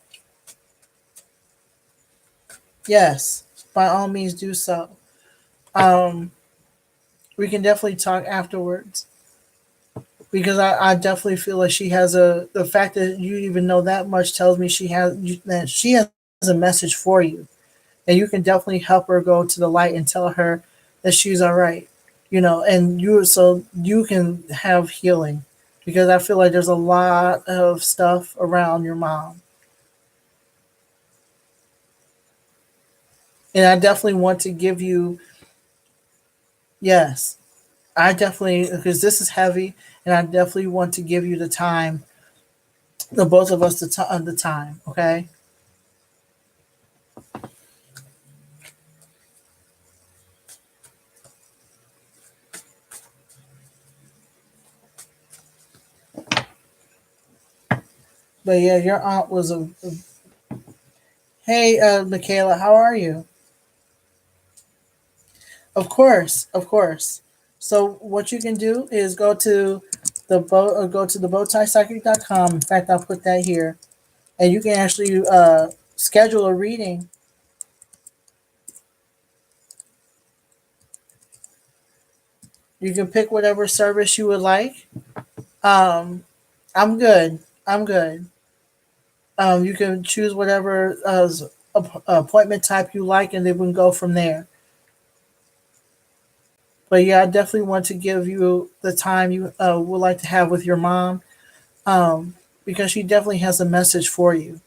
Yes, by all means do so. Um, we can definitely talk afterwards because I definitely feel like she has a, the fact that you even know that much tells me that she has a message for you, and you can definitely help her go to the light and tell her that she's all right. You know, and you, so you can have healing, because I feel like there's a lot of stuff around your mom. And I definitely want to give you, yes, I definitely, because this is heavy, and I definitely want to give you the time, the both of us, the time, okay? But yeah, your aunt was hey, Michaela, how are you? Of course, of course. So what you can do is go to the bowtiepsychic.com. In fact, I'll put that here, and you can actually schedule a reading. You can pick whatever service you would like. Um, I'm good. I'm good. You can choose whatever appointment type you like, and then we can go from there. But yeah, I definitely want to give you the time you would like to have with your mom, um, because she definitely has a message for you.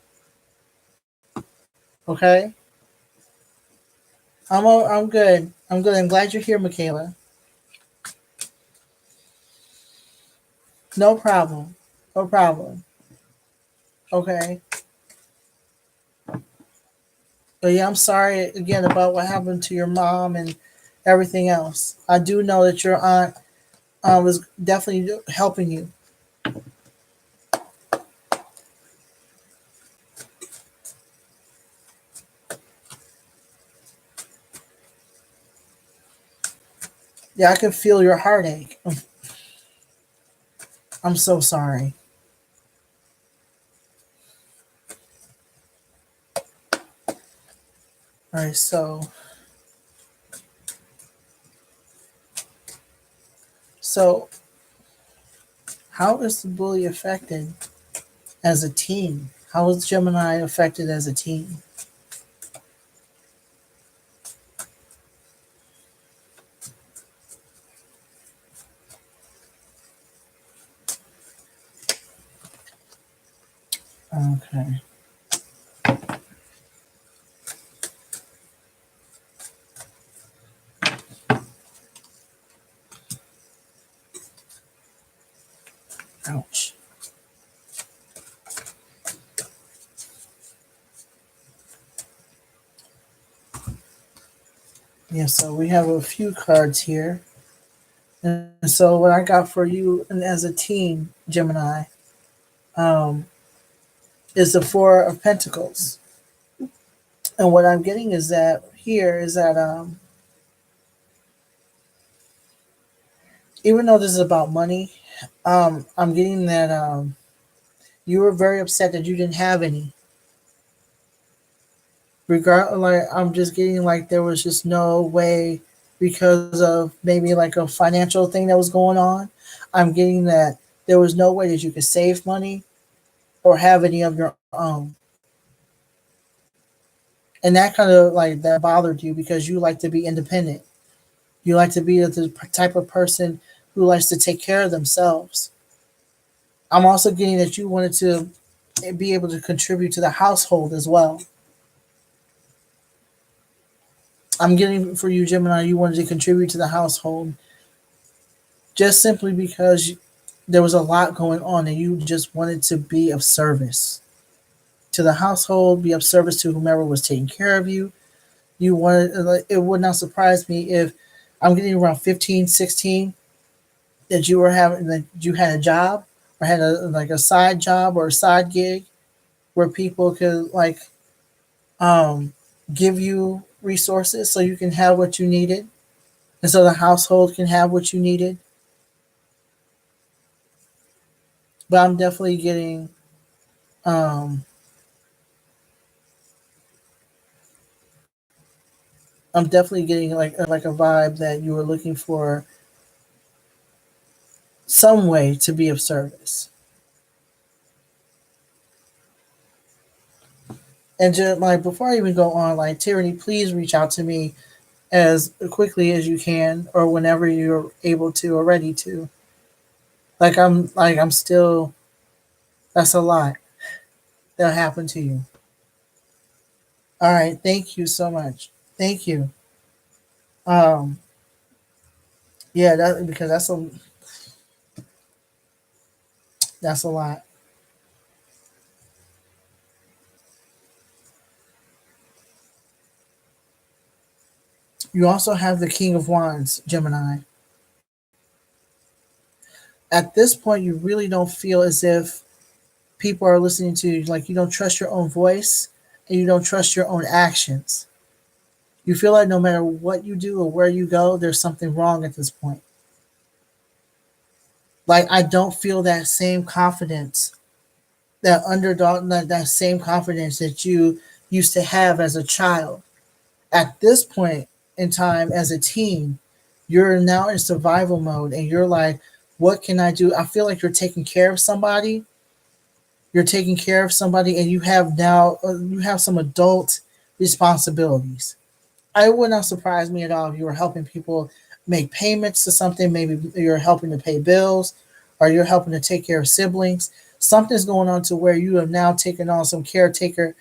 Okay, I'm good. I'm good. I'm glad you're here, Michaela. No problem. No problem. Okay. But yeah, I'm sorry again about what happened to your mom and everything else. I do know that your aunt was definitely helping you. Yeah, I can feel your heartache. I'm so sorry. All right, so how is the bully affected as a team? How is Gemini affected as a team? Okay. Ouch. Yeah, so we have a few cards here. And so what I got for you and as a team, Gemini, um, is the Four of Pentacles. And what I'm getting is that here is that even though this is about money, I'm getting that you were very upset that you didn't have any. Like I'm just getting like there was just no way because of maybe like a financial thing that was going on. I'm getting that there was no way that you could save money or have any of your own. And that kind of like that bothered you because you like to be independent. You like to be the type of person who likes to take care of themselves. I'm also getting that you wanted to be able to contribute to the household as well. I'm getting for you, Gemini, you wanted to contribute to the household just simply because there was a lot going on and you just wanted to be of service to the household, be of service to whomever was taking care of you. You wanted, like, it would not surprise me if I'm getting around 15, 16 that you were having, that you had a job or had a like a side job or a side gig where people could like um, give you resources so you can have what you needed and so the household can have what you needed. But um, I'm definitely getting like a vibe that you were looking for some way to be of service. And just like before I even go on, like Tyranny, please reach out to me as quickly as you can or whenever you're able to or ready to. I'm still, that's a lot that happened to you. All right, thank you so much. Thank you. Um, yeah, that because that's a lot. You also have the King of Wands, Gemini. At this point, you really don't feel as if people are listening to you. Like you don't trust your own voice and you don't trust your own actions. You feel like no matter what you do or where you go, there's something wrong at this point. Like I don't feel that same confidence, that underdog, that same confidence that you used to have as a child. At this point in time, as a teen, you're now in survival mode, and you're like, "What can I do?" I feel like you're taking care of somebody. You're taking care of somebody, and you have some adult responsibilities. It would not surprise me at all if you were helping people make payments to something. Maybe you're helping to pay bills, or you're helping to take care of siblings. Something's going on to where you have now taken on some caretaker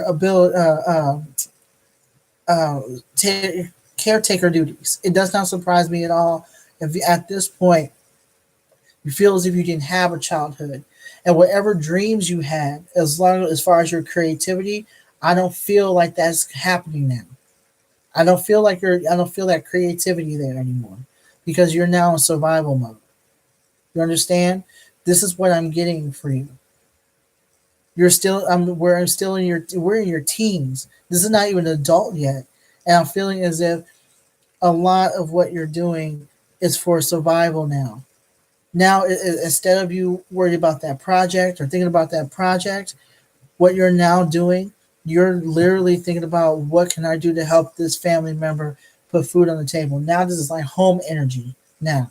ability, uh, ta- caretaker duties. It does not surprise me at all if at this point You feel as if you didn't have a childhood. And whatever dreams you had, as far as your creativity, I don't feel like that's happening now. I don't feel that creativity there anymore. Because you're now in survival mode. You understand? This is what I'm getting for you. We're in your teens. This is not even an adult yet. And I'm feeling as if a lot of what you're doing is for survival now. Now, instead of you worried about that project or thinking about that project, what you're now doing, you're literally thinking about what can I do to help this family member put food on the table. Now this is like home energy. Now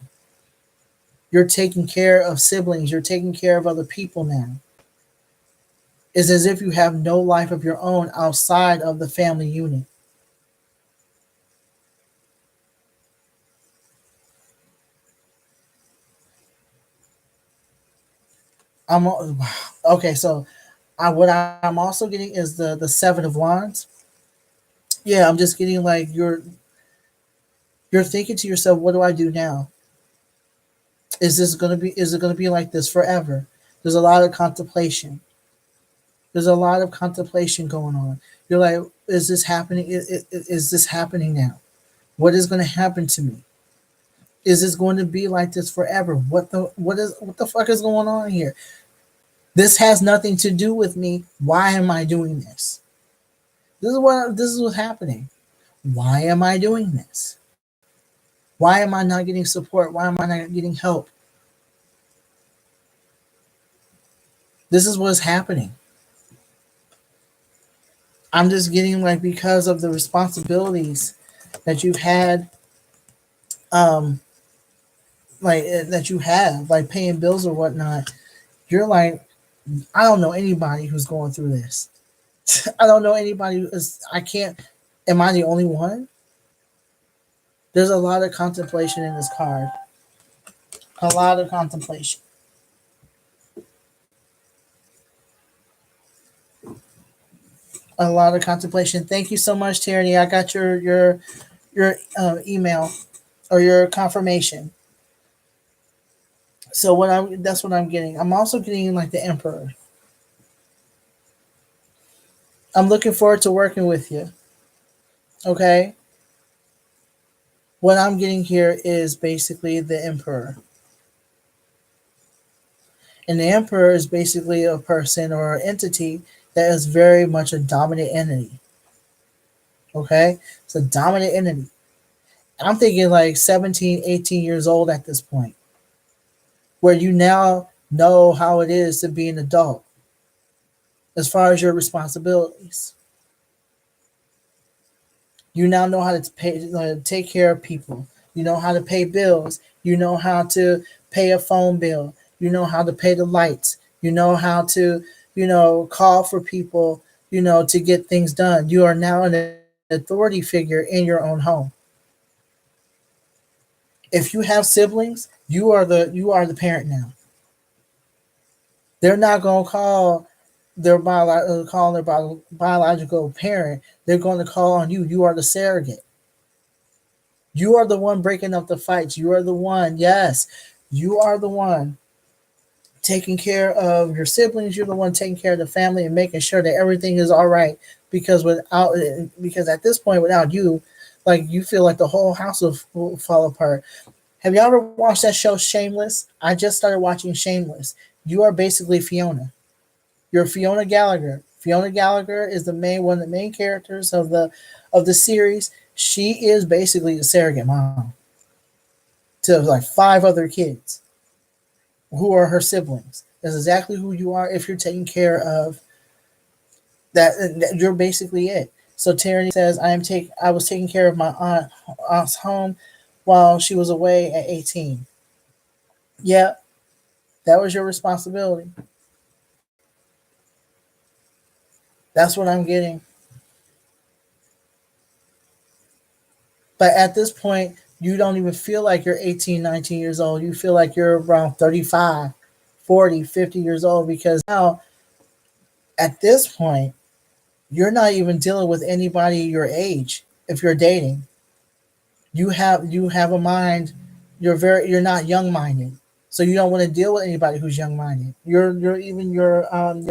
you're taking care of siblings. You're taking care of other people now. It's as if you have no life of your own outside of the family unit. I'm okay. So what I'm also getting is the Seven of Wands. Yeah, I'm just getting like you're thinking to yourself, what do I do now? Is it gonna be like this forever? There's a lot of contemplation. There's a lot of contemplation going on. You're like, is this happening? Is this happening now? What is going to happen to me? Is this going to be like this forever? What the fuck is going on here? This has nothing to do with me. Why am I doing this? This is what's happening. Why am I doing this? Why am I not getting support? Why am I not getting help? This is what's happening. I'm just getting like because of the responsibilities that you've had, um, that you have, like paying bills or whatnot. You're like, I don't know anybody who's going through this. I don't know anybody who is. I can't. Am I the only one? There's a lot of contemplation in this card. A lot of contemplation. A lot of contemplation. Thank you so much, Tyranny. I got your email or your confirmation. So that's what I'm getting. I'm also getting like the Emperor. I'm looking forward to working with you. Okay. What I'm getting here is basically the Emperor. And the Emperor is basically a person or an entity that is very much a dominant entity. Okay? It's a dominant entity. I'm thinking like 17, 18 years old at this point, where you now know how it is to be an adult as far as your responsibilities. You now know how to take care of people. You know how to pay bills. You know how to pay a phone bill. You know how to pay the lights. You know how to, call for people, to get things done. You are now an authority figure in your own home. If you have siblings, you are the parent now. They're not gonna call their biological parent. They're going to call on you. You are the surrogate. You are the one breaking up the fights. You are the one. Yes, you are the one taking care of your siblings. You're the one taking care of the family and making sure that everything is all right. Because at this point, without you, like you feel like the whole house will fall apart. Have you ever watched that show Shameless? I just started watching Shameless. You are basically Fiona. You're Fiona Gallagher. Fiona Gallagher is one of the main characters of the series. She is basically a surrogate mom to like five other kids who are her siblings. That's exactly who you are if you're taking care of that. You're basically it. So Tyranny says, I was taking care of my aunt's home while she was away at 18. Yeah, that was your responsibility. That's what I'm getting. But at this point, you don't even feel like you're 18, 19 years old. You feel like you're around 35, 40, 50 years old because now at this point, you're not even dealing with anybody your age if you're dating. You have a mind, you're not young minded. So you don't want to deal with anybody who's young minded. Your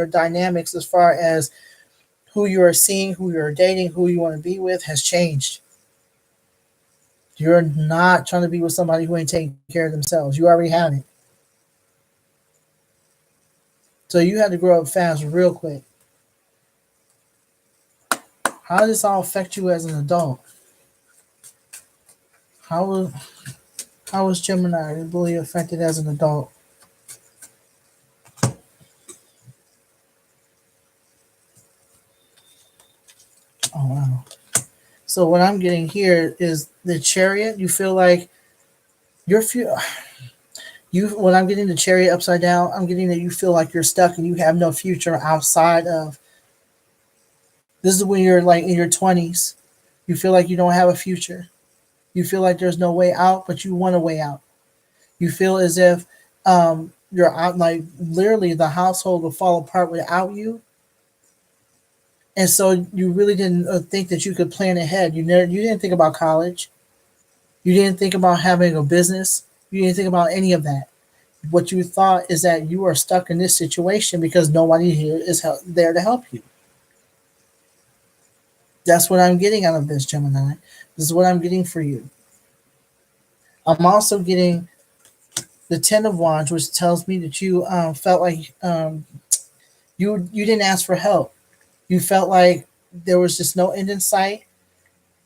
dynamics as far as who you are seeing, who you're dating, who you want to be with has changed. You're not trying to be with somebody who ain't taking care of themselves. You already have it. So you had to grow up fast real quick. How does this all affect you as an adult? How was how was Gemini really affected as an adult? Oh wow. So what I'm getting here is the chariot. You feel like you're you when I'm getting the chariot upside down, I'm getting that you feel like you're stuck and you have no future outside of this is when you're like in your 20s. You feel like you don't have a future. You feel like there's no way out, but you want a way out. You feel as if you're out, like literally the household will fall apart without you. And so you really didn't think that you could plan ahead. You didn't think about college. You didn't think about having a business. You didn't think about any of that. What you thought is that you are stuck in this situation because nobody here is there to help you. That's what I'm getting out of this, Gemini. This is what I'm getting for you. I'm also getting the Ten of Wands, which tells me that you felt like you didn't ask for help. You felt like there was just no end in sight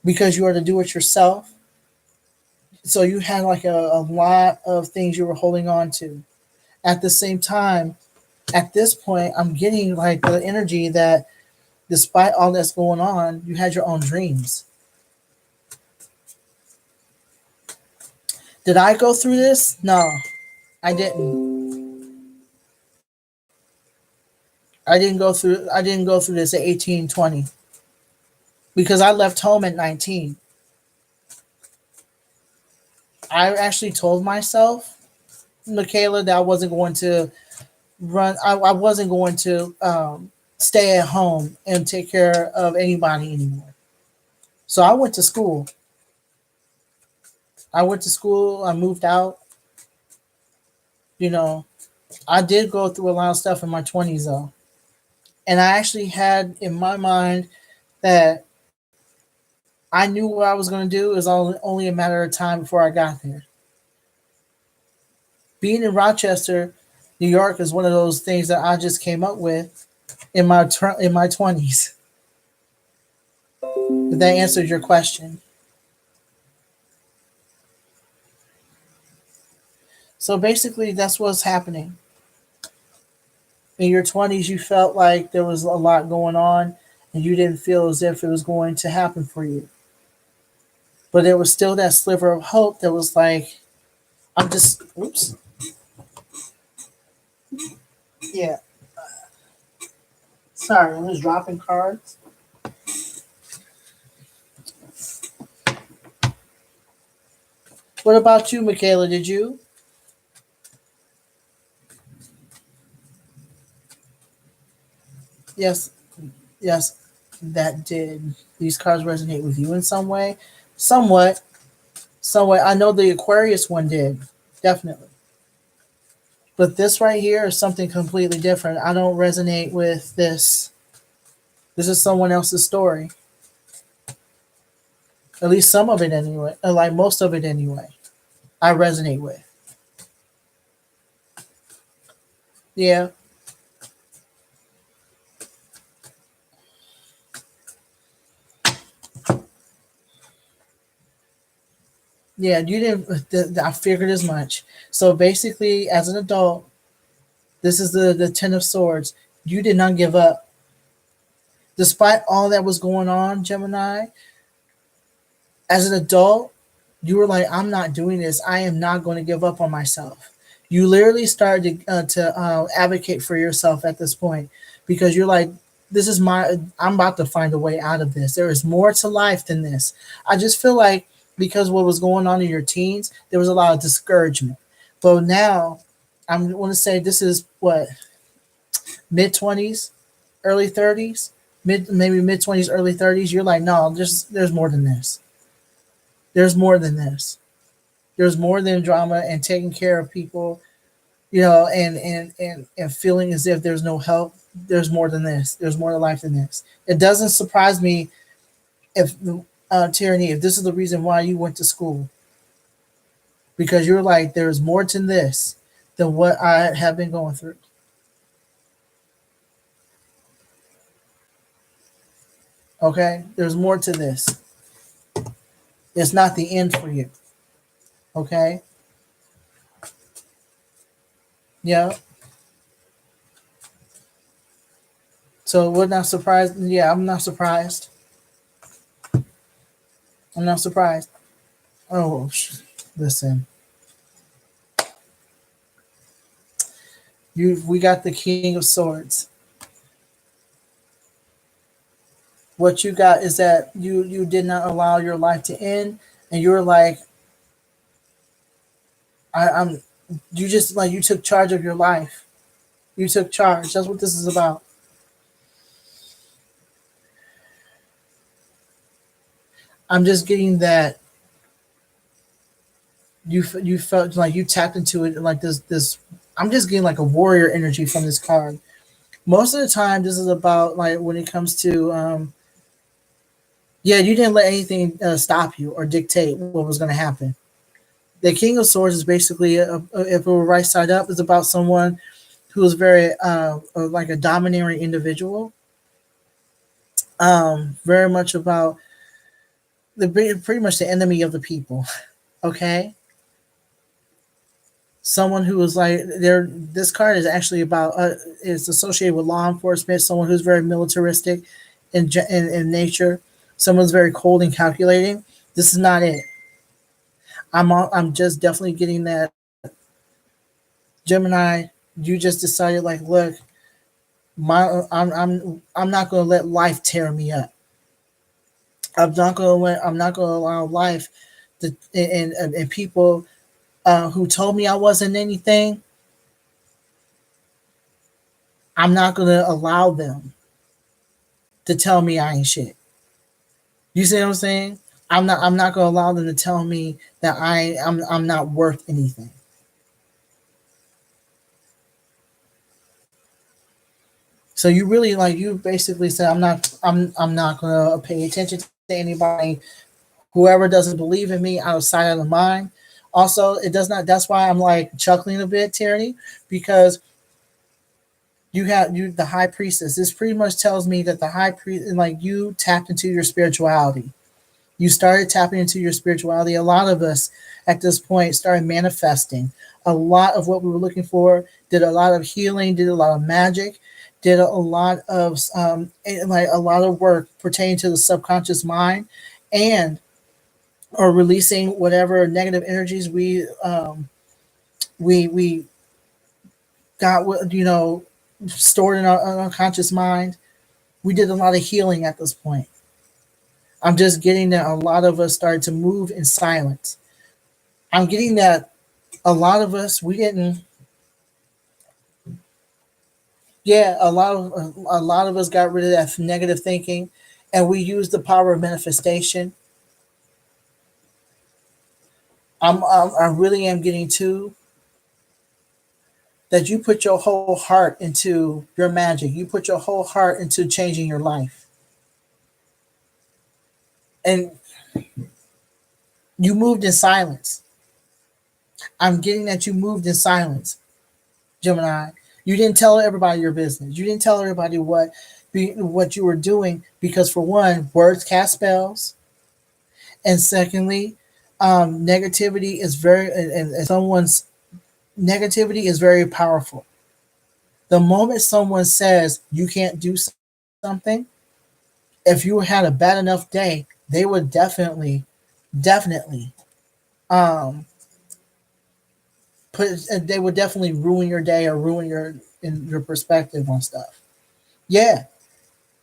because you are to do it yourself. So you had like a lot of things you were holding on to. At the same time, at this point, I'm getting like the energy that despite all that's going on, you had your own dreams. Did I go through this? No, I didn't. I didn't go through this at 18, 20 because I left home at 19. I actually told myself, Michaela, that I wasn't going to I wasn't going to stay at home and take care of anybody anymore. So I went to school. I moved out. You know, I did go through a lot of stuff in my 20s though. And I actually had in my mind that I knew what I was going to do. It was only a matter of time before I got there. Being in Rochester, New York is one of those things that I just came up with in my 20s. If that answered your question. So basically, that's what's happening. In your 20s, you felt like there was a lot going on and you didn't feel as if it was going to happen for you. But there was still that sliver of hope that was like, oops. Yeah. Sorry, I'm just dropping cards. What about you, Michaela? Did you? Yes, yes, that did. These cards resonate with you in some way. Somewhat. Somewhat. I know the Aquarius one did. Definitely. But this right here is something completely different. I don't resonate with this. This is someone else's story. At least some of it anyway. Like most of it anyway. I resonate with. Yeah. Yeah, you didn't. I figured as much. So basically, as an adult, this is the Ten of Swords. You did not give up. Despite all that was going on, Gemini, as an adult, you were like, I'm not doing this. I am not going to give up on myself. You literally started to advocate for yourself at this point because you're like, I'm about to find a way out of this. There is more to life than this. I just feel like because what was going on in your teens, there was a lot of discouragement. But now, I'm going to say this is what, mid 20s, early 30s, maybe mid 20s, early 30s. You're like, no, there's more than this. There's more than this. There's more than drama and taking care of people. and feeling as if there's no help. There's more than this. There's more to life than this. It doesn't surprise me if tyranny, if this is the reason why you went to school, because you're like, there's more to this than what I have been going through. Okay, there's more to this. It's not the end for you. Okay, yeah. So we're not surprised. Yeah, I'm not surprised. I'm not surprised. Oh, listen, we got the King of Swords. What you got is that you did not allow your life to end, and you're like, I'm. You just like you took charge of your life. You took charge. That's what this is about. I'm just getting that you felt like you tapped into it like this. I'm just getting like a warrior energy from this card. Most of the time, this is about like when it comes to yeah, you didn't let anything stop you or dictate what was going to happen. The King of Swords is basically, if it were right side up, is about someone who is very like a domineering individual. Very much about the pretty much the enemy of the people. Okay, someone who is like there. This card is actually about is associated with law enforcement. Someone who's very militaristic in nature. Someone's very cold and calculating. This is not it. I'm just definitely getting that Gemini. You just decided like, look, I'm not going to let life tear me up. I'm not going to allow life to, and people who told me I wasn't anything. I'm not going to allow them to tell me I ain't shit. You see what I'm saying? I'm not going to allow them to tell me that I'm not worth anything. So you really like you basically said I'm not going to pay attention to anybody. Whoever doesn't believe in me, outside of the mind. Also, it does not. That's why I'm like chuckling a bit, Tyranny, because you have you the high priestess. This pretty much tells me that the high priest, like you tapped into your spirituality. You started tapping into your spirituality. A lot of us at this point started manifesting a lot of what we were looking for. Did a lot of healing. Did a lot of magic. Did a lot of like a lot of work pertaining to the subconscious mind, and or releasing whatever negative energies we got stored in our unconscious mind. We did a lot of healing at this point. I'm just getting that a lot of us started to move in silence. I'm getting that a lot of us we didn't. Yeah, a lot of us got rid of that negative thinking, and we used the power of manifestation. I really am getting to that you put your whole heart into your magic. You put your whole heart into changing your life. And you moved in silence. I'm getting that you moved in silence, Gemini. You didn't tell everybody your business. You didn't tell everybody what you were doing because, for one, words cast spells, and secondly, negativity is very and someone's negativity is very powerful. The moment someone says you can't do something, if you had a bad enough day, they would definitely um they would definitely ruin your day or ruin your perspective on stuff. Yeah,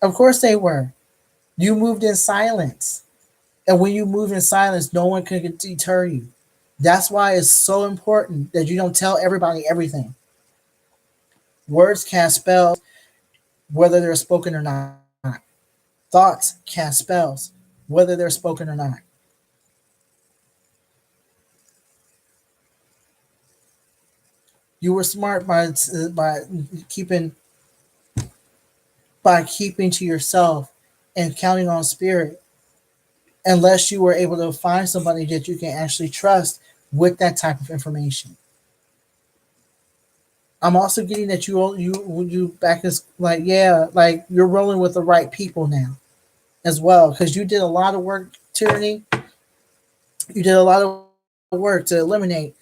of course they were. You moved in silence, and when you move in silence, no one can deter you. That's why it's so important that you don't tell everybody everything. Words cast spells, whether they're spoken or not. Thoughts cast spells, whether they're spoken or not. You were smart by keeping by keeping to yourself and counting on spirit, unless you were able to find somebody that you can actually trust with that type of information. I'm also getting that you back is like, yeah, like you're rolling with the right people now as well, because you did a lot of work, tyranny. You did a lot of work to eliminate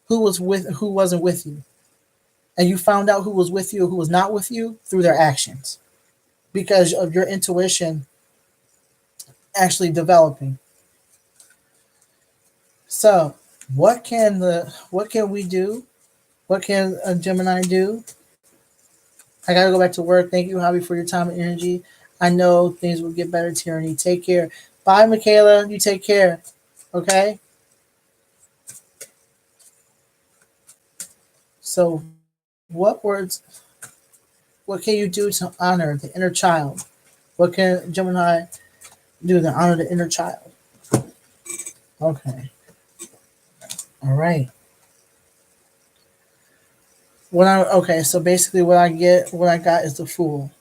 who wasn't with you, and you found out who was with you, who was not with you through their actions because of your intuition actually developing. So, what can we do? What can a Gemini do? I gotta go back to work. Thank you, Hobby, for your time and energy. I know things will get better, Tyranny. Take care. Bye, Michaela. You take care. Okay? So, what words, what can you do to honor the inner child? What can Gemini do to honor the inner child? Okay. All right. So basically what I got is the fool.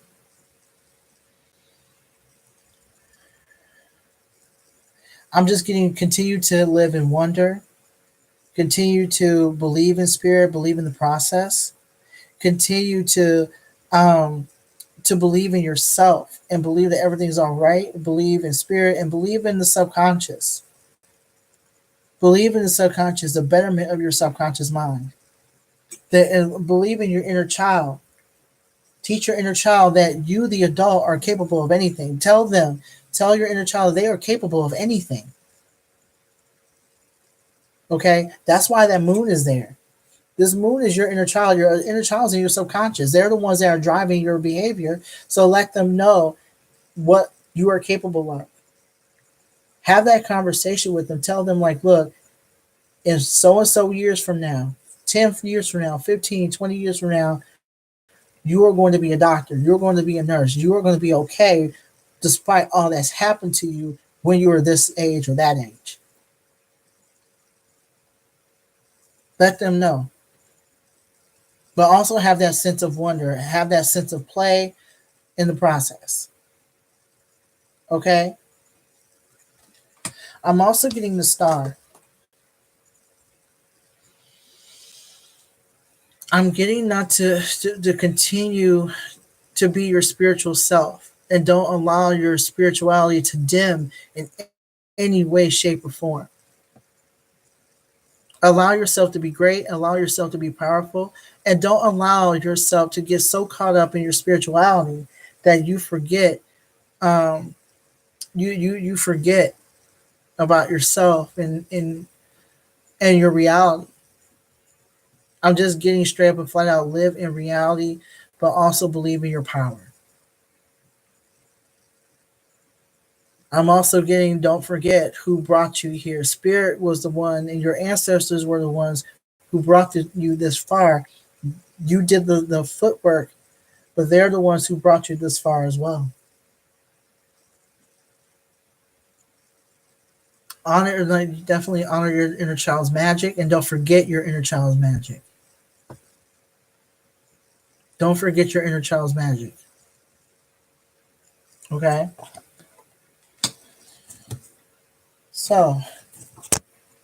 I'm just getting continue to live in wonder, continue to believe in spirit, believe in the process, continue um to believe in yourself and believe that everything's all right, believe in spirit and believe in the subconscious. Believe in the subconscious, the betterment of your subconscious mind. And believe in your inner child. Teach your inner child that you, the adult, are capable of anything. Tell your inner child they are capable of anything. Okay? That's why that moon is there. This moon is your inner child. Your inner child is in your subconscious. They're the ones that are driving your behavior. So let them know what you are capable of. Have that conversation with them. Tell them, like, look, in so and so years from now, 10 years from now, 15, 20 years from now, you are going to be a doctor. You're going to be a nurse. You are going to be okay despite all that's happened to you when you were this age or that age. Let them know. But also have that sense of wonder, have that sense of play in the process. Okay? I'm also getting the star. I'm getting not to continue to be your spiritual self and don't allow your spirituality to dim in any way, shape, or form. Allow yourself to be great, allow yourself to be powerful, and don't allow yourself to get so caught up in your spirituality that you forget um, you forget about yourself and your reality. I'm just getting straight up and flat out live in reality, but also believe in your power. I'm also getting don't forget who brought you here. Spirit was the one, and your ancestors were the ones who brought you this far. You did the footwork, but they're the ones who brought you this far as well. Honor, like, definitely honor your inner child's magic, and don't forget your inner child's magic. Don't forget your inner child's magic. Okay? So,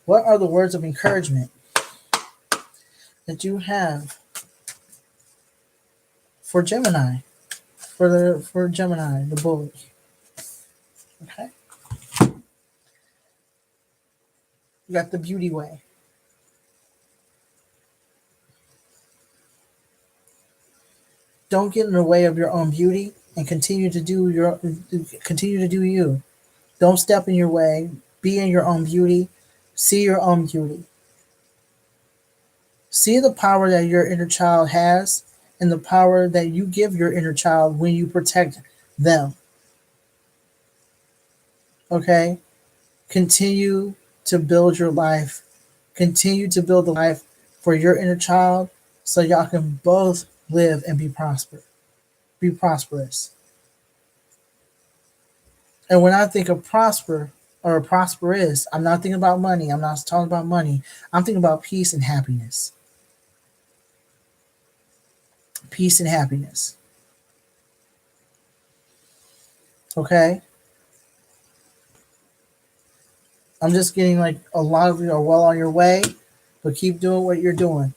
what are the words of encouragement that you have for Gemini? For Gemini, the bully. Okay? You got the beauty way. Don't get in the way of your own beauty and continue to do you. Don't step in your way. Be in your own beauty. See your own beauty. See the power that your inner child has and the power that you give your inner child when you protect them. Okay? Continue to build your life. Continue to build the life for your inner child so y'all can both live and be prosperous. And when I think of prosper or prosperous, I'm not thinking about money. I'm not talking about money. I'm thinking about peace and happiness. peace and happiness. Okay, I'm just getting like a lot of you are well on your way, but keep doing what you're doing.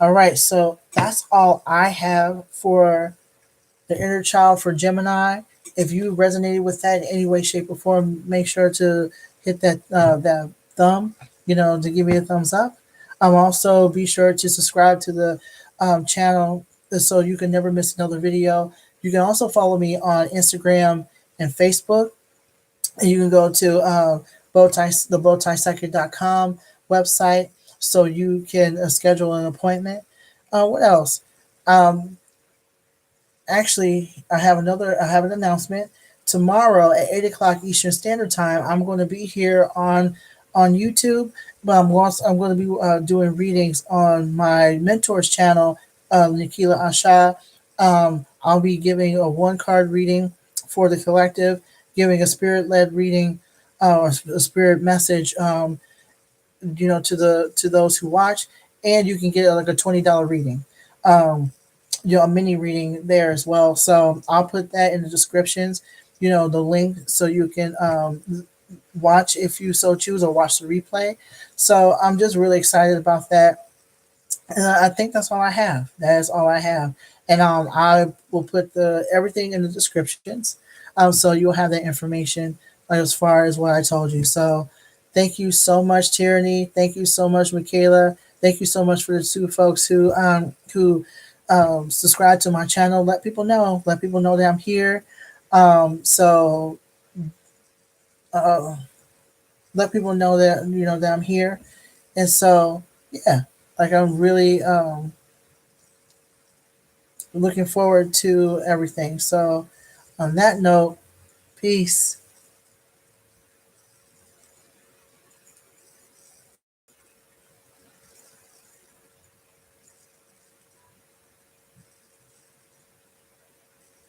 All right, so that's all I have for the inner child for Gemini. If you resonated with that in any way, shape, or form, make sure to hit that thumb, to give me a thumbs up. Also be sure to subscribe to the channel so you can never miss another video. You can also follow me on Instagram and Facebook, and you can go to the bowtiepsychic.com website so you can schedule an appointment. What else? Um, Actually, I have an announcement. Tomorrow at 8 o'clock Eastern Standard Time, I'm going to be here on YouTube, but I'm going to be doing readings on my mentor's channel, Nikila Asha. I'll be giving a one card reading for the collective, giving a spirit led reading or a spirit message, to those who watch, and you can get like a $20 reading. Um, a mini reading there as well. So I'll put that in the descriptions, the link so you can watch if you so choose or watch the replay. So I'm just really excited about that. And I think that's all I have. That is all I have. And I will put the everything in the descriptions, so you'll have that information as far as what I told you. So thank you so much, Tyranny. Thank you so much, Michaela. Thank you so much for the two folks who subscribe to my channel. Let people know. Let people know that I'm here. So uh, let people know that that I'm here. And so yeah, like I'm really looking forward to everything. So on that note, peace.